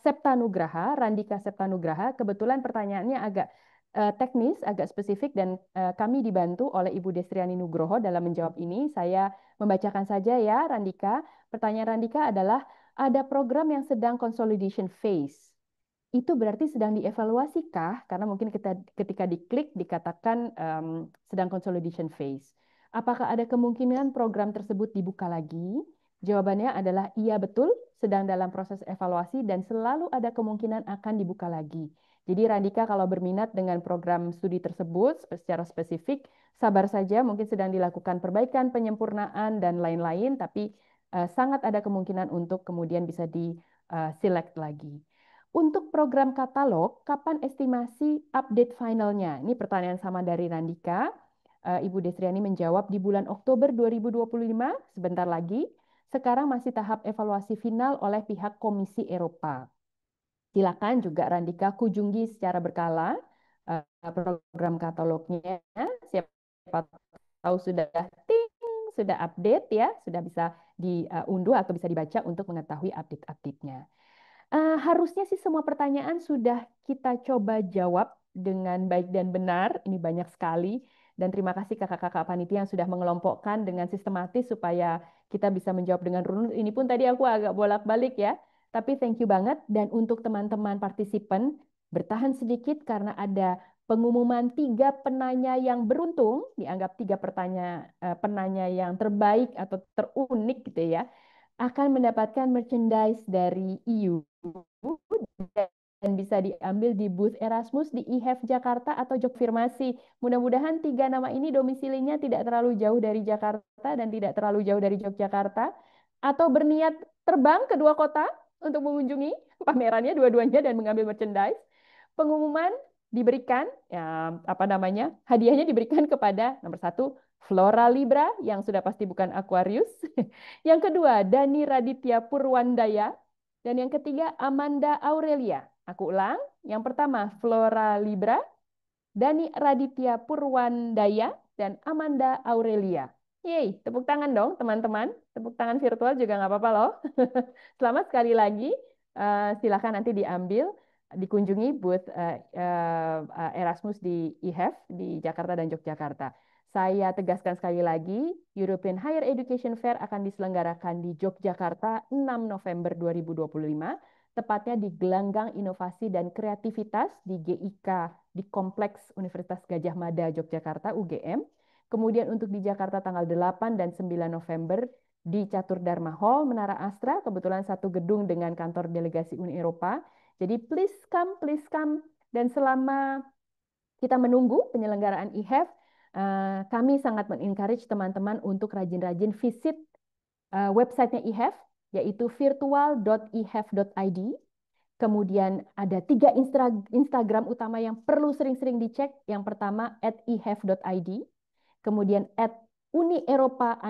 Septanugraha. Randika Septanugraha. Kebetulan pertanyaannya agak teknis, agak spesifik dan kami dibantu oleh Ibu Destriani Nugroho dalam menjawab ini. Saya membacakan saja ya, Randika. Pertanyaan Randika adalah ada program yang sedang consolidation phase. Itu berarti sedang dievaluasi kah? Karena mungkin kita ketika diklik dikatakan sedang consolidation phase. Apakah ada kemungkinan program tersebut dibuka lagi? Jawabannya adalah iya betul, sedang dalam proses evaluasi dan selalu ada kemungkinan akan dibuka lagi. Jadi Randika kalau berminat dengan program studi tersebut secara spesifik, sabar saja mungkin sedang dilakukan perbaikan, penyempurnaan dan lain-lain, tapi sangat ada kemungkinan untuk kemudian bisa di select lagi. Untuk program katalog, kapan estimasi update finalnya? Ini pertanyaan sama dari Randika. Ibu Desriani menjawab di bulan Oktober 2025, sebentar lagi. Sekarang masih tahap evaluasi final oleh pihak Komisi Eropa. Silakan juga Randika kunjungi secara berkala program katalognya. Siapa tahu sudah ting, sudah update ya, sudah bisa diunduh atau bisa dibaca untuk mengetahui update-update-nya. Harusnya sih semua pertanyaan sudah kita coba jawab dengan baik dan benar. Ini banyak sekali. Dan terima kasih kakak-kakak panitia yang sudah mengelompokkan dengan sistematis supaya kita bisa menjawab dengan runut. Ini pun tadi aku agak bolak-balik ya. Tapi thank you banget. Dan untuk teman-teman partisipan, bertahan sedikit karena ada pengumuman 3 penanya yang beruntung, dianggap 3 penanya yang terbaik atau terunik gitu ya, akan mendapatkan merchandise dari EU dan bisa diambil di booth Erasmus di IHEF Jakarta atau Jogfirmasi. Mudah-mudahan 3 nama ini domisilinya tidak terlalu jauh dari Jakarta dan tidak terlalu jauh dari Yogyakarta atau berniat terbang ke 2 kota untuk mengunjungi pamerannya dua-duanya dan mengambil merchandise. Pengumuman diberikan ya, apa namanya? Hadiahnya diberikan kepada nomor 1 Flora Libra yang sudah pasti bukan Aquarius. Yang kedua, Dani Raditya Purwandaya. Dan yang ketiga, Amanda Aurelia. Aku ulang. Yang pertama, Flora Libra. Dani Raditya Purwandaya. dan Amanda Aurelia. Yeay, tepuk tangan dong teman-teman. Tepuk tangan virtual juga nggak apa-apa loh. Selamat sekali lagi. Silakan nanti dikunjungi booth Erasmus di IHEF di Jakarta dan Yogyakarta. Saya tegaskan sekali lagi, European Higher Education Fair akan diselenggarakan di Yogyakarta 6 November 2025, tepatnya di Gelanggang Inovasi dan Kreativitas di GIK di Kompleks Universitas Gadjah Mada Yogyakarta UGM. Kemudian untuk di Jakarta tanggal 8 dan 9 November di Catur Dharma Hall, Menara Astra, kebetulan satu gedung dengan kantor delegasi Uni Eropa. Jadi please come, please come. Dan selama kita menunggu penyelenggaraan IHEF, kami sangat mengencourage teman-teman untuk rajin-rajin visit websitenya IHEF, yaitu virtual.ihef.id. Kemudian ada 3 Instagram utama yang perlu sering-sering dicek. Yang pertama @ihef.id, kemudian @uni_eropa.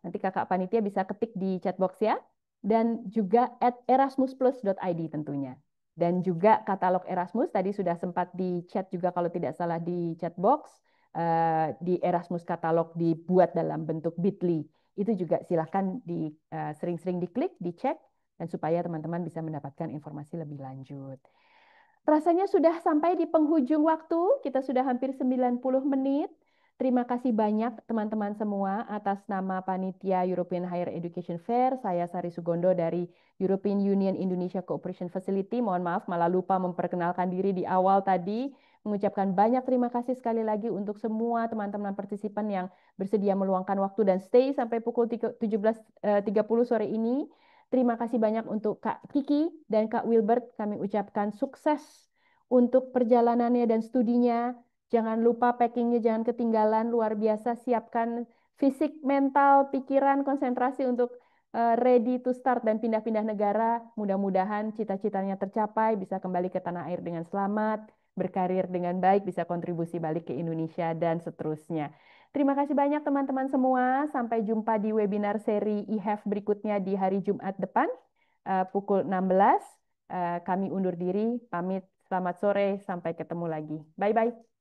Nanti kakak panitia bisa ketik di chatbox ya. Dan juga @erasmusplus.id tentunya. Dan juga katalog Erasmus tadi sudah sempat di chat juga kalau tidak salah di chatbox. Di Erasmus katalog dibuat dalam bentuk Bitly. Itu juga silahkan sering-sering diklik, dicek, dan supaya teman-teman bisa mendapatkan informasi lebih lanjut. Rasanya sudah sampai di penghujung waktu, kita sudah hampir 90 menit. Terima kasih banyak teman-teman semua atas nama Panitia European Higher Education Fair. Saya Sari Sugondo dari European Union Indonesia Cooperation Facility. Mohon maaf malah lupa memperkenalkan diri di awal tadi. Mengucapkan banyak terima kasih sekali lagi untuk semua teman-teman partisipan yang bersedia meluangkan waktu dan stay sampai pukul 17.30 sore ini. Terima kasih banyak untuk Kak Kiki dan Kak Wilbert. Kami ucapkan sukses untuk perjalanannya dan studinya. Jangan lupa packingnya, jangan ketinggalan. Luar biasa, siapkan fisik, mental, pikiran, konsentrasi untuk ready to start dan pindah-pindah negara. Mudah-mudahan cita-citanya tercapai, bisa kembali ke tanah air dengan selamat, berkarir dengan baik, bisa kontribusi balik ke Indonesia, dan seterusnya. Terima kasih banyak teman-teman semua. Sampai jumpa di webinar seri IHEF berikutnya di hari Jumat depan, pukul 16. Kami undur diri, pamit. Selamat sore, sampai ketemu lagi. Bye-bye.